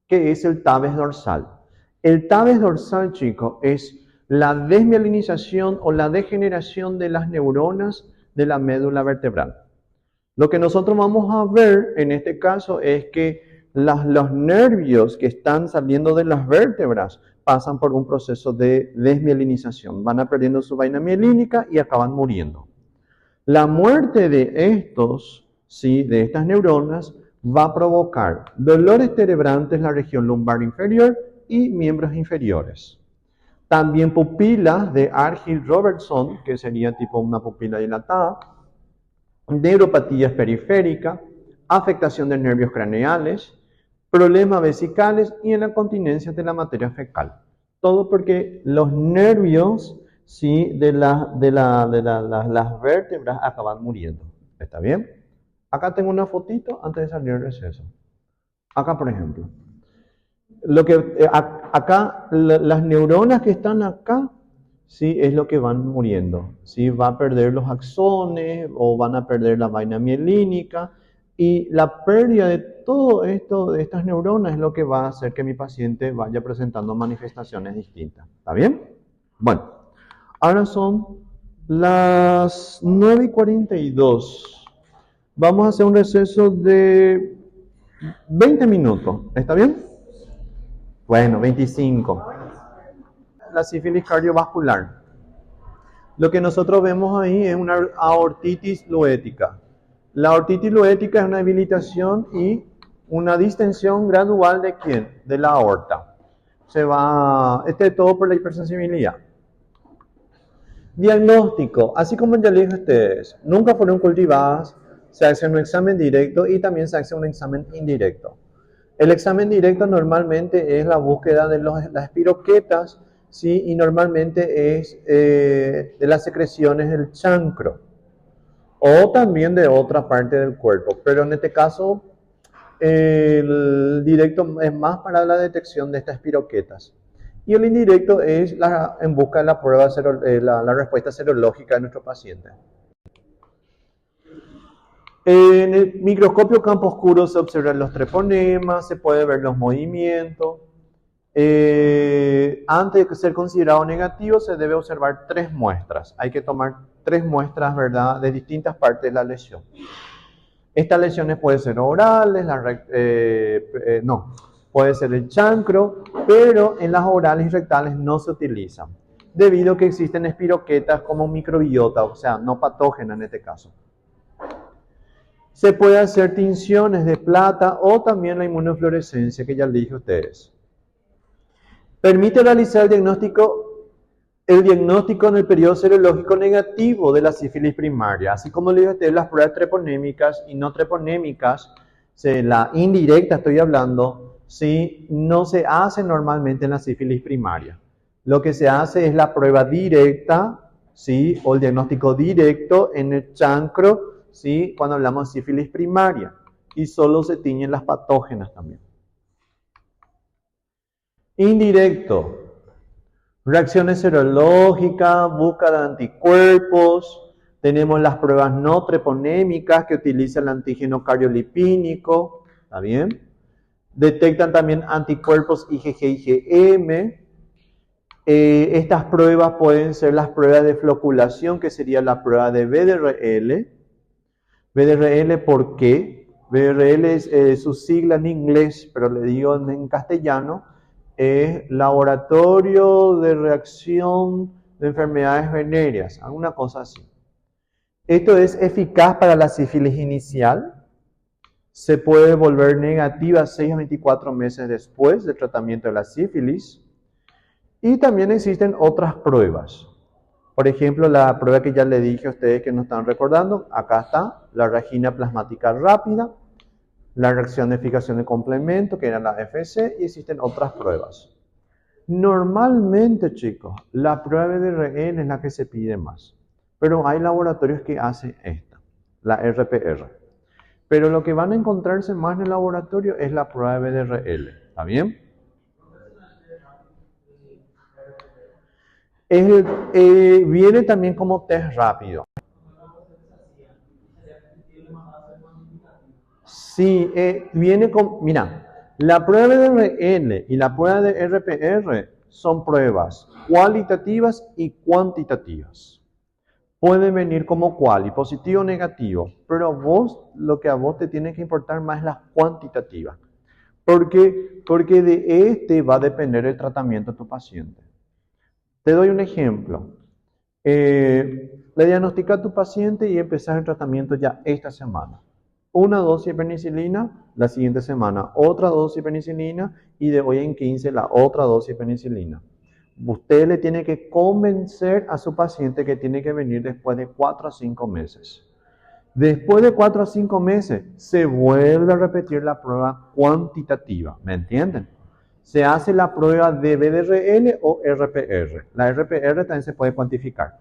que es el tabes dorsal. El tabes dorsal, chicos, es la desmielinización o la degeneración de las neuronas de la médula vertebral. Lo que nosotros vamos a ver en este caso es que los nervios que están saliendo de las vértebras pasan por un proceso de desmielinización. Van perdiendo su vaina mielínica y acaban muriendo. La muerte de estos, ¿sí?, de estas neuronas, va a provocar dolores cerebrantes en la región lumbar inferior y miembros inferiores. También pupilas de Argyll-Robertson, que sería tipo una pupila dilatada, neuropatías periféricas, afectación de nervios craneales, problemas vesicales y en la continencia de la materia fecal. Todo porque los nervios, ¿sí?, de las vértebras acaban muriendo. ¿Está bien? Acá tengo una fotito antes de salir del receso. Acá, por ejemplo. Acá, las neuronas que están acá, sí, es lo que van muriendo. ¿Sí? Va a perder los axones o van a perder la vaina mielínica. Y la pérdida de todo esto, de estas neuronas, es lo que va a hacer que mi paciente vaya presentando manifestaciones distintas. ¿Está bien? Bueno, ahora son las 9:42. Vamos a hacer un receso de 20 minutos. ¿Está bien? Bueno, 25. La sífilis cardiovascular. Lo que nosotros vemos ahí es una aortitis luética. La aortitis luética es una debilitación y una distensión gradual ¿de quién? De la aorta. Este es todo por la hipersensibilidad. Diagnóstico, así como ya les dije a ustedes, nunca fueron cultivadas, se hace un examen directo y también se hace un examen indirecto. El examen directo normalmente es la búsqueda de las espiroquetas, ¿sí? Y normalmente es de las secreciones del chancro o también de otra parte del cuerpo, pero en este caso el directo es más para la detección de estas espiroquetas. Y el indirecto es en busca de la prueba, la respuesta serológica de nuestro paciente. En el microscopio campo oscuro se observan los treponemas, se puede ver los movimientos. Antes de ser considerado negativo, se debe observar 3 muestras. Hay que tomar 3 muestras, ¿verdad?, de distintas partes de la lesión. Estas lesiones pueden ser orales, puede ser el chancro, pero en las orales y rectales no se utilizan, debido a que existen espiroquetas como microbiota, o sea, no patógenas en este caso. Se puede hacer tinciones de plata o también la inmunofluorescencia, que ya les dije a ustedes. Permite realizar el diagnóstico en el periodo serológico negativo de la sífilis primaria, así como les dije a ustedes, las pruebas treponémicas y no treponémicas, la indirecta estoy hablando, ¿sí?, no se hace normalmente en la sífilis primaria. Lo que se hace es la prueba directa, ¿sí?, o el diagnóstico directo en el chancro, ¿sí?, cuando hablamos de sífilis primaria, y solo se tiñen las patógenas también. Indirecto. Reacciones serológicas, búsqueda de anticuerpos. Tenemos las pruebas no treponémicas que utilizan el antígeno cardiolipínico. ¿Está bien? Detectan también anticuerpos IgG-IgM. Estas pruebas pueden ser las pruebas de floculación, que sería la prueba de VDRL. VDRL, ¿por qué? VDRL es su sigla en inglés, pero le digo en castellano. Es laboratorio de reacción de enfermedades venéreas, alguna cosa así. Esto es eficaz para la sífilis inicial. Se puede volver negativa 6 a 24 meses después del tratamiento de la sífilis. Y también existen otras pruebas. Por ejemplo, la prueba que ya le dije a ustedes que no están recordando, acá está, la reagina plasmática rápida, la reacción de fijación de complemento, que era la FC, y existen otras pruebas. Normalmente, chicos, la prueba de RN es la que se pide más, pero hay laboratorios que hacen esta, la RPR. Pero lo que van a encontrarse más en el laboratorio es la prueba de BDRL, ¿está bien? Viene también como test rápido. Sí, viene con, mira, la prueba de RL y la prueba de RPR son pruebas cualitativas y cuantitativas. Pueden venir como quali, positivo o negativo, pero lo que a vos te tiene que importar más es la cuantitativa. Porque de este va a depender el tratamiento de tu paciente. Te doy un ejemplo. Le diagnosticas a tu paciente y empezás el tratamiento ya esta semana. Una dosis de penicilina, la siguiente semana otra dosis de penicilina y de hoy en 15 la otra dosis de penicilina. Usted le tiene que convencer a su paciente que tiene que venir después de 4 a 5 meses. Después de 4 a 5 meses se vuelve a repetir la prueba cuantitativa, ¿me entienden? Se hace la prueba de BDRL o RPR. La RPR también se puede cuantificar.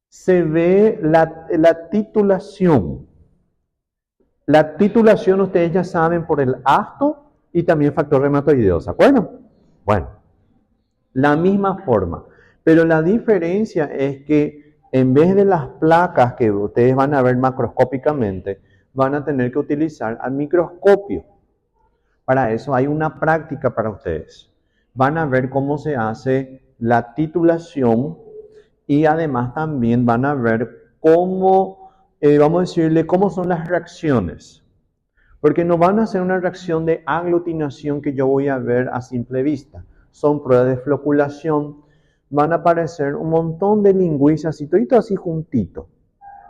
Se ve la titulación. La titulación ustedes ya saben por el acto y también factor reumatoideo, ¿se acuerdan? Bueno, la misma forma, pero la diferencia es que en vez de las placas que ustedes van a ver macroscópicamente, van a tener que utilizar al microscopio. Para eso hay una práctica para ustedes. Van a ver cómo se hace la titulación y además también van a ver cómo, vamos a decirle, cómo son las reacciones. Porque no van a ser una reacción de aglutinación que yo voy a ver a simple vista. Son pruebas de floculación. Van a aparecer un montón de lingüisas y todo así juntito.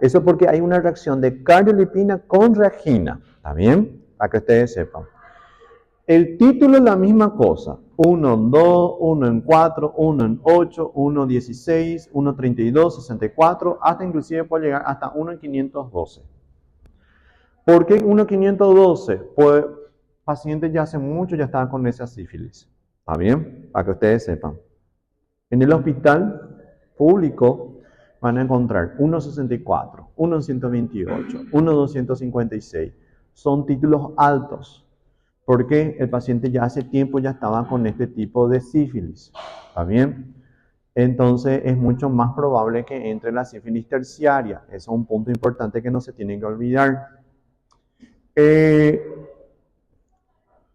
Eso porque hay una reacción de cardiolipina con reagina. ¿Está bien? Para que ustedes sepan. El título es la misma cosa. 1 en 2, 1 en 4, 1 en 8, 1 en 16, 1 en 32, 64, hasta inclusive puede llegar hasta 1 en 512. ¿Por qué 1 en 512? Pues pacientes ya hace mucho ya estaban con esa sífilis. ¿Está bien? Para que ustedes sepan. En el hospital público van a encontrar 1.64, 1 en 128, 1 en 256. Son títulos altos. Porque el paciente ya hace tiempo ya estaba con este tipo de sífilis. ¿Está bien? Entonces es mucho más probable que entre la sífilis terciaria. Eso es un punto importante que no se tiene que olvidar.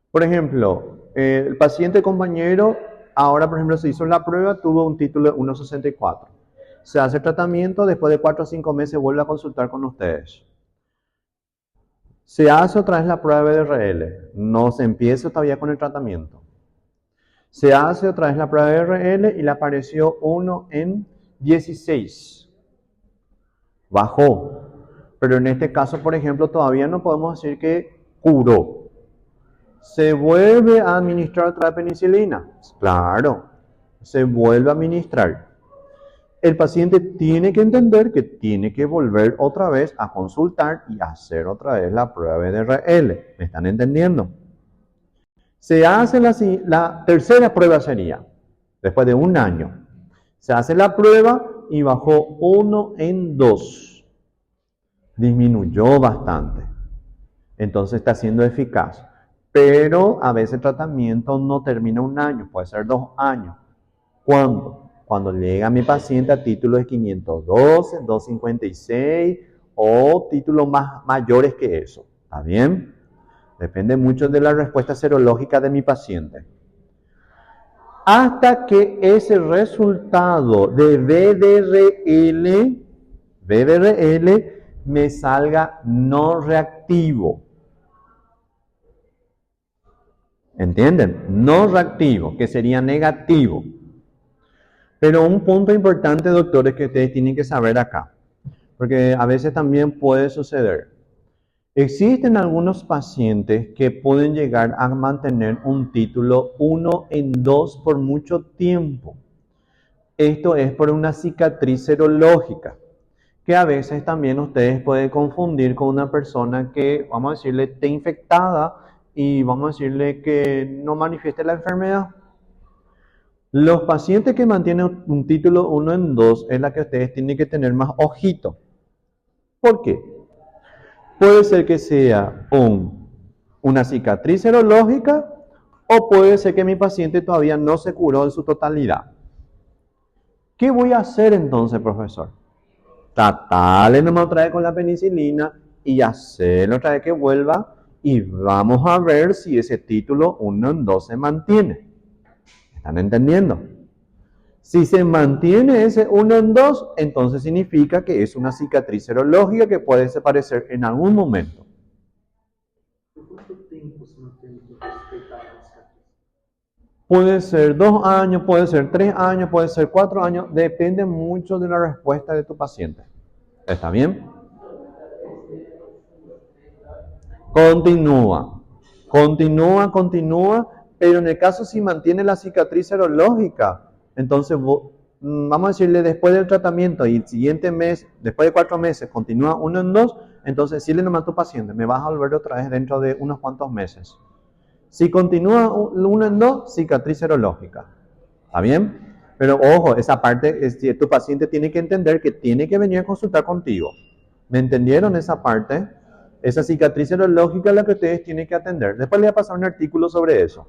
Por ejemplo, el paciente compañero, ahora por ejemplo se hizo la prueba, tuvo un título de 1.64. Se hace el tratamiento, después de 4 o 5 meses vuelve a consultar con ustedes. Se hace otra vez la prueba de BDRL, no se empieza todavía con el tratamiento. Se hace otra vez la prueba de BDRL y le apareció 1 en 16. Bajó. Pero en este caso, por ejemplo, todavía no podemos decir que curó. ¿Se vuelve a administrar otra vez penicilina? Claro, se vuelve a administrar. El paciente tiene que entender que tiene que volver otra vez a consultar y hacer otra vez la prueba de BDRL. ¿Me están entendiendo? Se hace la tercera prueba sería, después de un año, se hace la prueba y bajó 1 en 2. Disminuyó bastante. Entonces está siendo eficaz. Pero a veces el tratamiento no termina un año, puede ser 2 años. ¿Cuándo? Cuando llega mi paciente a títulos de 512, 256 o títulos mayores que eso. ¿Está bien? Depende mucho de la respuesta serológica de mi paciente. Hasta que ese resultado de BDRL me salga no reactivo. ¿Entienden? No reactivo, que sería negativo. Pero un punto importante, doctores, que ustedes tienen que saber acá, porque a veces también puede suceder. Existen algunos pacientes que pueden llegar a mantener un título 1 en 2 por mucho tiempo. Esto es por una cicatriz serológica, que a veces también ustedes pueden confundir con una persona que, vamos a decirle, esté infectada y vamos a decirle que no manifieste la enfermedad. Los pacientes que mantienen un título 1 en 2 es la que ustedes tienen que tener más ojito. ¿Por qué? Puede ser que sea una cicatriz serológica o puede ser que mi paciente todavía no se curó en su totalidad. ¿Qué voy a hacer entonces, profesor? Tratarle nomás otra vez con la penicilina y hacerlo otra vez que vuelva y vamos a ver si ese título 1 en 2 se mantiene. ¿Están entendiendo? Si se mantiene ese 1 en 2, entonces significa que es una cicatriz serológica que puede desaparecer en algún momento. ¿Cuánto tiempo se mantiene que respecta a la cicatriz? Puede ser 2 años, puede ser 3 años, puede ser 4 años, depende mucho de la respuesta de tu paciente. ¿Está bien? Continúa, pero en el caso si mantiene la cicatriz serológica, entonces vamos a decirle después del tratamiento y el siguiente mes, después de 4 meses, continúa 1 en 2, entonces decirle nomás a tu paciente, me vas a volver otra vez dentro de unos cuantos meses. Si continúa 1 en 2, cicatriz serológica. ¿Está bien? Pero ojo, esa parte, tu paciente tiene que entender que tiene que venir a consultar contigo. ¿Me entendieron esa parte? Esa cicatriz serológica es la que ustedes tienen que atender. Después les voy a pasar un artículo sobre eso.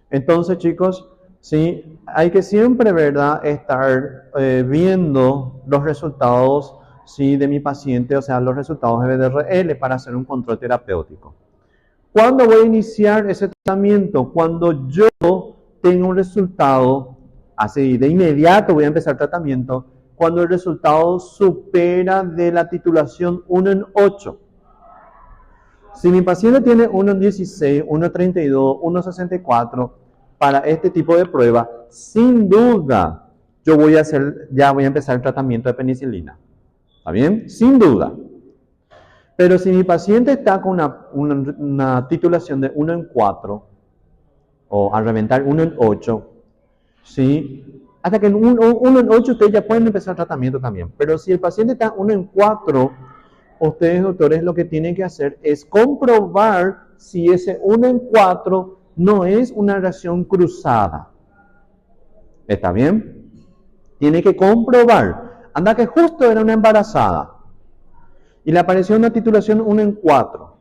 Entonces, chicos, sí, hay que siempre, ¿verdad?, estar viendo los resultados, sí, de mi paciente, o sea, los resultados de BDRL para hacer un control terapéutico. ¿Cuándo voy a iniciar ese tratamiento? Cuando yo tenga un resultado, así de inmediato voy a empezar el tratamiento, cuando el resultado supera de la titulación 1 en 8. Si mi paciente tiene 1 en 16, 1 en 32, 1 en 64, para este tipo de prueba, sin duda, ya voy a empezar el tratamiento de penicilina. ¿Está bien? Sin duda. Pero si mi paciente está con una titulación de 1 en 4, o al reventar 1 en 8, ¿sí? Hasta que en 1 en 8 ustedes ya pueden empezar el tratamiento también. Pero si el paciente está 1 en 4, ustedes, doctores, lo que tienen que hacer es comprobar si ese 1 en 4 no es una reacción cruzada. ¿Está bien? Tiene que comprobar. Anda que justo era una embarazada y le apareció una titulación 1 en 4.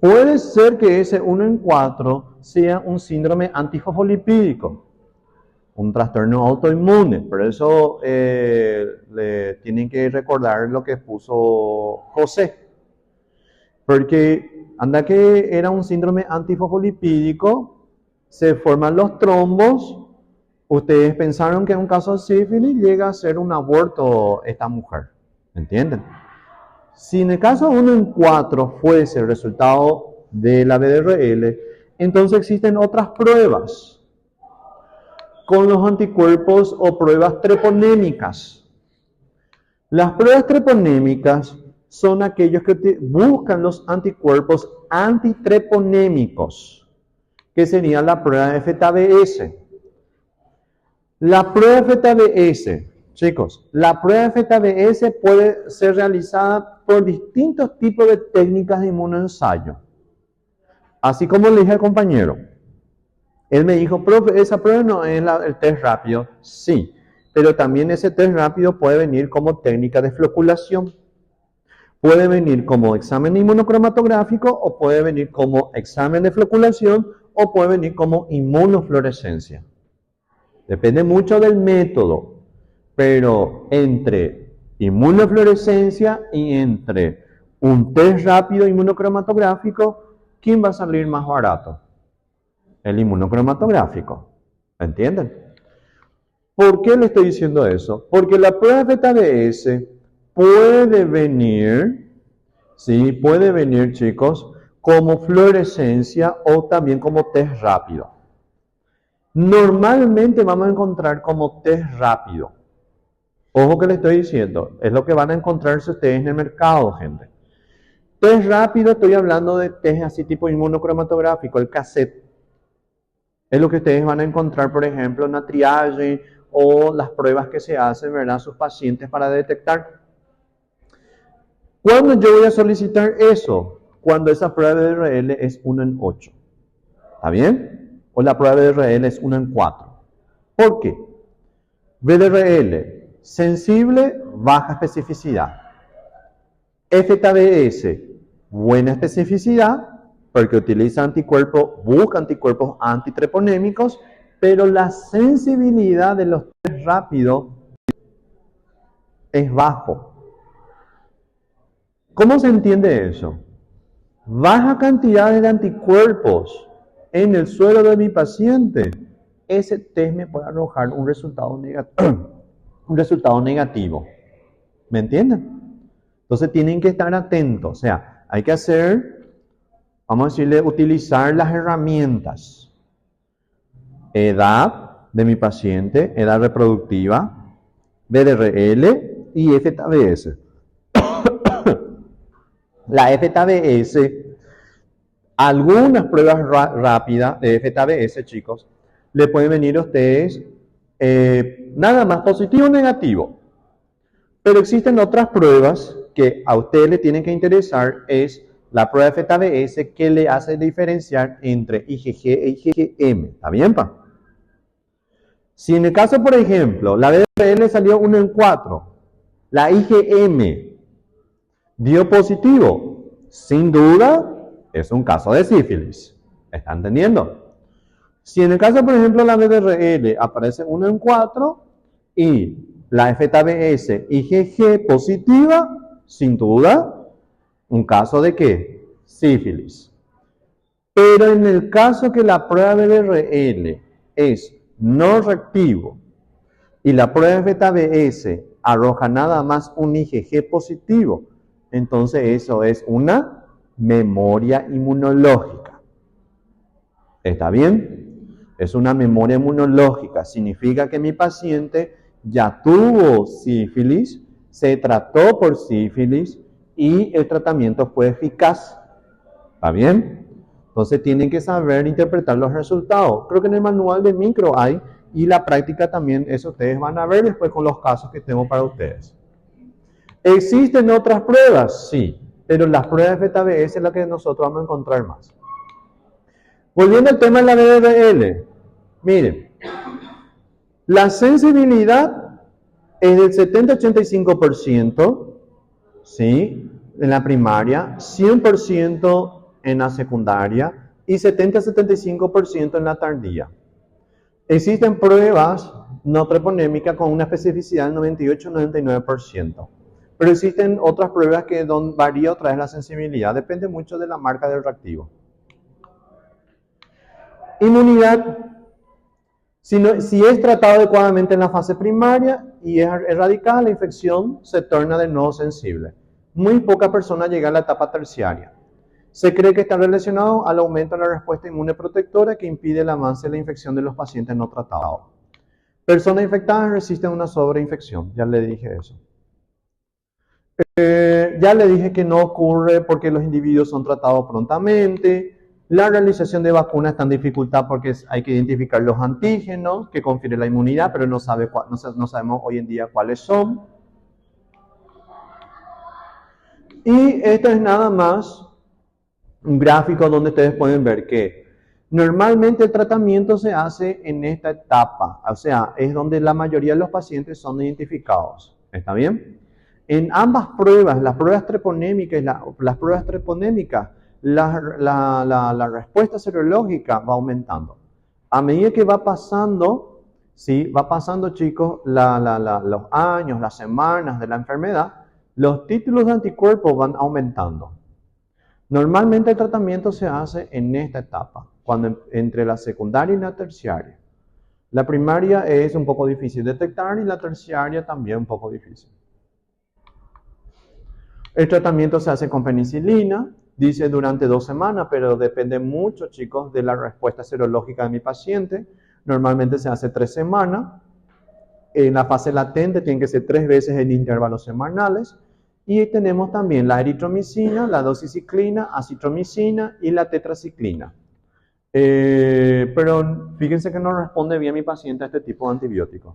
Puede ser que ese 1 en 4 sea un síndrome antifosfolipídico, un trastorno autoinmune. Por eso le tienen que recordar lo que puso José. Porque anda que era un síndrome antifosfolipídico, se forman los trombos. Ustedes pensaron que en un caso de sífilis llega a ser un aborto esta mujer. ¿Entienden? Si en el caso 1 en 4 fuese el resultado de la BDRL, entonces existen otras pruebas con los anticuerpos o pruebas treponémicas. Las pruebas treponémicas son aquellos que buscan los anticuerpos antitreponémicos, que sería la prueba de FTBS. La prueba de FTBS, chicos, la prueba de FTBS puede ser realizada por distintos tipos de técnicas de inmunoensayo. Así como le dije al compañero, él me dijo, profe, esa prueba no es el test rápido. Sí, pero también ese test rápido puede venir como técnica de floculación. Puede venir como examen inmunocromatográfico o puede venir como examen de floculación o puede venir como inmunofluorescencia. Depende mucho del método, pero entre inmunofluorescencia y entre un test rápido inmunocromatográfico, ¿quién va a salir más barato? El inmunocromatográfico. ¿Entienden? ¿Por qué le estoy diciendo eso? Porque la prueba de FTBS puede venir, ¿sí? Puede venir, chicos, como fluorescencia o también como test rápido. Normalmente vamos a encontrar como test rápido. Ojo que le estoy diciendo, es lo que van a encontrarse ustedes en el mercado, gente. Test rápido, estoy hablando de test así tipo inmunocromatográfico, el cassette. Es lo que ustedes van a encontrar, por ejemplo, en la triage o las pruebas que se hacen, ¿verdad?, a sus pacientes para detectar. ¿Cuándo yo voy a solicitar eso? Cuando esa prueba de BDRL es 1 en 8. ¿Está bien? O la prueba de BDRL es 1 en 4. ¿Por qué? BDRL, sensible, baja especificidad. FTBS, buena especificidad, porque utiliza anticuerpos, busca anticuerpos antitreponémicos, pero la sensibilidad de los test rápidos es bajo. ¿Cómo se entiende eso? Baja cantidades de anticuerpos en el suero de mi paciente. Ese test me puede arrojar un resultado negativo. ¿Me entienden? Entonces tienen que estar atentos. O sea, hay que hacer, vamos a decirle, utilizar las herramientas. Edad de mi paciente, edad reproductiva, BDRL y FTBS. La FTBS, algunas pruebas rápidas de FTBS, chicos, le pueden venir a ustedes nada más positivo o negativo. Pero existen otras pruebas que a ustedes le tienen que interesar, es la prueba de FTBS que le hace diferenciar entre IgG e IgM. ¿Está bien, pa? Si en el caso, por ejemplo, la BDRL salió 1 en 4, la IgM dio positivo, sin duda es un caso de sífilis. ¿Está entendiendo? Si en el caso, por ejemplo, la BDRL aparece 1 en 4 y la FTBS IgG positiva, sin duda, un caso de ¿qué? Sífilis. Pero en el caso que la prueba BDRL es no reactivo y la prueba FTBS arroja nada más un IgG positivo, entonces eso es una memoria inmunológica. ¿Está bien? Es una memoria inmunológica. Significa que mi paciente ya tuvo sífilis, se trató por sífilis y el tratamiento fue eficaz. ¿Está bien? Entonces tienen que saber interpretar los resultados. Creo que en el manual de micro hay, y la práctica también, eso ustedes van a ver después con los casos que tengo para ustedes. ¿Existen otras pruebas? Sí, pero las pruebas de FTBS es la que nosotros vamos a encontrar más. Volviendo al tema de la BDRL, miren, la sensibilidad es del 70-85%, ¿sí? En la primaria, 100% en la secundaria y 70-75% en la tardía. Existen pruebas no treponémicas con una especificidad del 98-99%. Pero existen otras pruebas que varía otra vez la sensibilidad. Depende mucho de la marca del reactivo. Inmunidad. Si es tratado adecuadamente en la fase primaria y es erradicada la infección, se torna de nuevo sensible. Muy pocas personas llegan a la etapa terciaria. Se cree que está relacionado al aumento de la respuesta inmune protectora que impide el avance de la infección de los pacientes no tratados. Personas infectadas resisten una sobreinfección, ya le dije eso. Ya le dije que no ocurre porque los individuos son tratados prontamente. La realización de vacunas está en dificultad porque hay que identificar los antígenos que confieren la inmunidad, pero no sabemos hoy en día cuáles son. Y esto es nada más un gráfico donde ustedes pueden ver que normalmente el tratamiento se hace en esta etapa, o sea, es donde la mayoría de los pacientes son identificados. ¿Está bien? En ambas pruebas, las pruebas treponémicas y las pruebas treponémicas, la respuesta serológica va aumentando. A medida que va pasando, ¿sí? Va pasando, chicos, los años, las semanas de la enfermedad, los títulos de anticuerpos van aumentando. Normalmente el tratamiento se hace en esta etapa, entre la secundaria y la terciaria. La primaria es un poco difícil de detectar y la terciaria también un poco difícil. El tratamiento se hace con penicilina, dice durante 2 semanas, pero depende mucho, chicos, de la respuesta serológica de mi paciente. Normalmente se hace 3 semanas. En la fase latente tiene que ser 3 veces en intervalos semanales. Y tenemos también la eritromicina, la doxiciclina, acitromicina y la tetraciclina. Pero fíjense que no responde bien mi paciente a este tipo de antibióticos.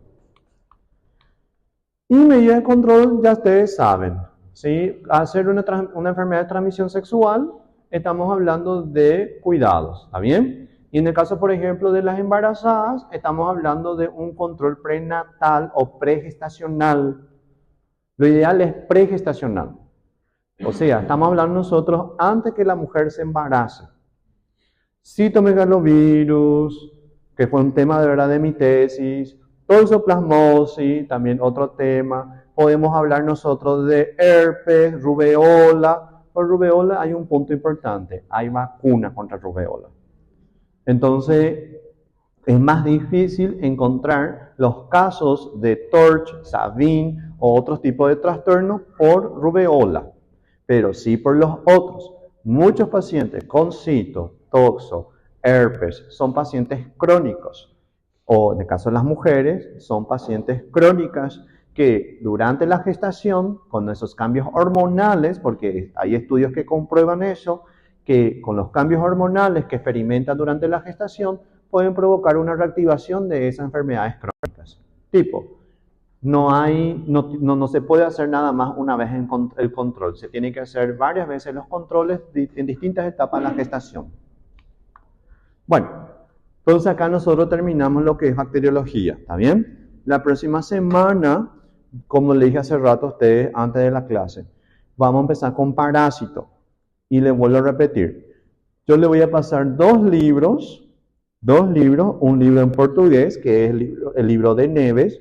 Y medidas de control, ya ustedes saben. ¿Sí? Al ser una enfermedad de transmisión sexual, estamos hablando de cuidados, ¿está bien? Y en el caso, por ejemplo, de las embarazadas, estamos hablando de un control prenatal o pregestacional. Lo ideal es pregestacional. O sea, estamos hablando nosotros antes que la mujer se embarace. Citomegalovirus, que fue un tema de verdad de mi tesis, toxoplasmosis, también otro tema, Podemos hablar nosotros de herpes, rubeola. Por rubeola hay un punto importante, hay vacuna contra rubeola. Entonces, es más difícil encontrar los casos de TORCH, SAVIN o otros tipos de trastornos por rubeola, pero sí por los otros. Muchos pacientes con cito, toxo, herpes son pacientes crónicos, o en el caso de las mujeres, son pacientes crónicas que durante la gestación, con esos cambios hormonales, porque hay estudios que comprueban eso, que con los cambios hormonales que experimentan durante la gestación, pueden provocar una reactivación de esas enfermedades crónicas. Tipo, no se puede hacer nada más una vez el control, se tiene que hacer varias veces los controles en distintas etapas de la gestación. Bueno, entonces acá nosotros terminamos lo que es bacteriología, ¿está bien? La próxima semana, como le dije hace rato a ustedes antes de la clase, vamos a empezar con parásitos. Y le vuelvo a repetir, yo le voy a pasar dos libros, un libro en portugués, que es el libro de Neves,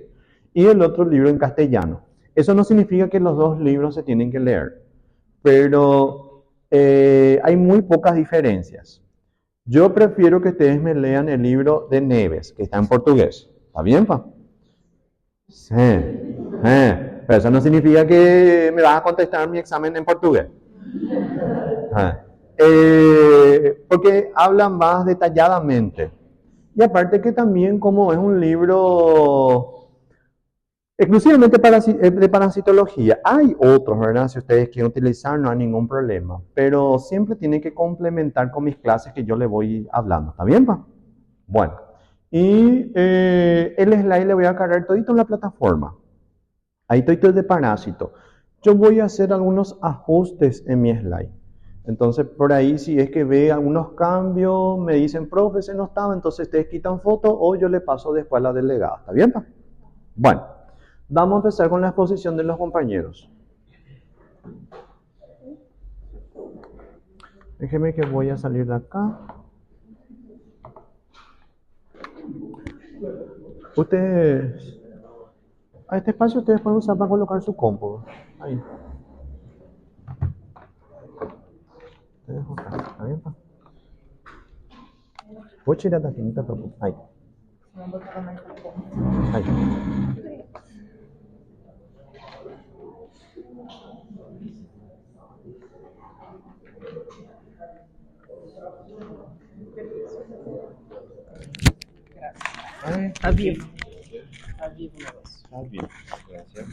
y el otro libro en castellano. Eso no significa que los dos libros se tienen que leer, pero hay muy pocas diferencias. Yo prefiero que ustedes me lean el libro de Neves, que está en portugués. ¿Está bien, pa? Sí. Pero eso no significa que me vas a contestar mi examen en portugués. Porque hablan más detalladamente. Y aparte que también como es un libro exclusivamente de parasitología, hay otros, ¿verdad? Si ustedes quieren utilizar no hay ningún problema, pero siempre tienen que complementar con mis clases que yo les voy hablando, ¿está bien, pa? Bueno, y el slide le voy a cargar todito en la plataforma. Ahí todito es de parásito. Yo voy a hacer algunos ajustes en mi slide. Entonces, por ahí, si es que ve algunos cambios, me dicen, profe, se no estaba, entonces ustedes quitan foto o yo le paso después a la delegada. ¿Está bien, pa? Bueno, vamos a empezar con la exposición de los compañeros. Déjenme que voy a salir de acá. Ustedes, a este espacio ustedes pueden usar para colocar su compu. Ahí. ¿Está bien, pa? Voy a tirar daqui, no te preocupes. Ahí. Ahí. Está vivo. Está vivo o negócio. Está bien, gracias.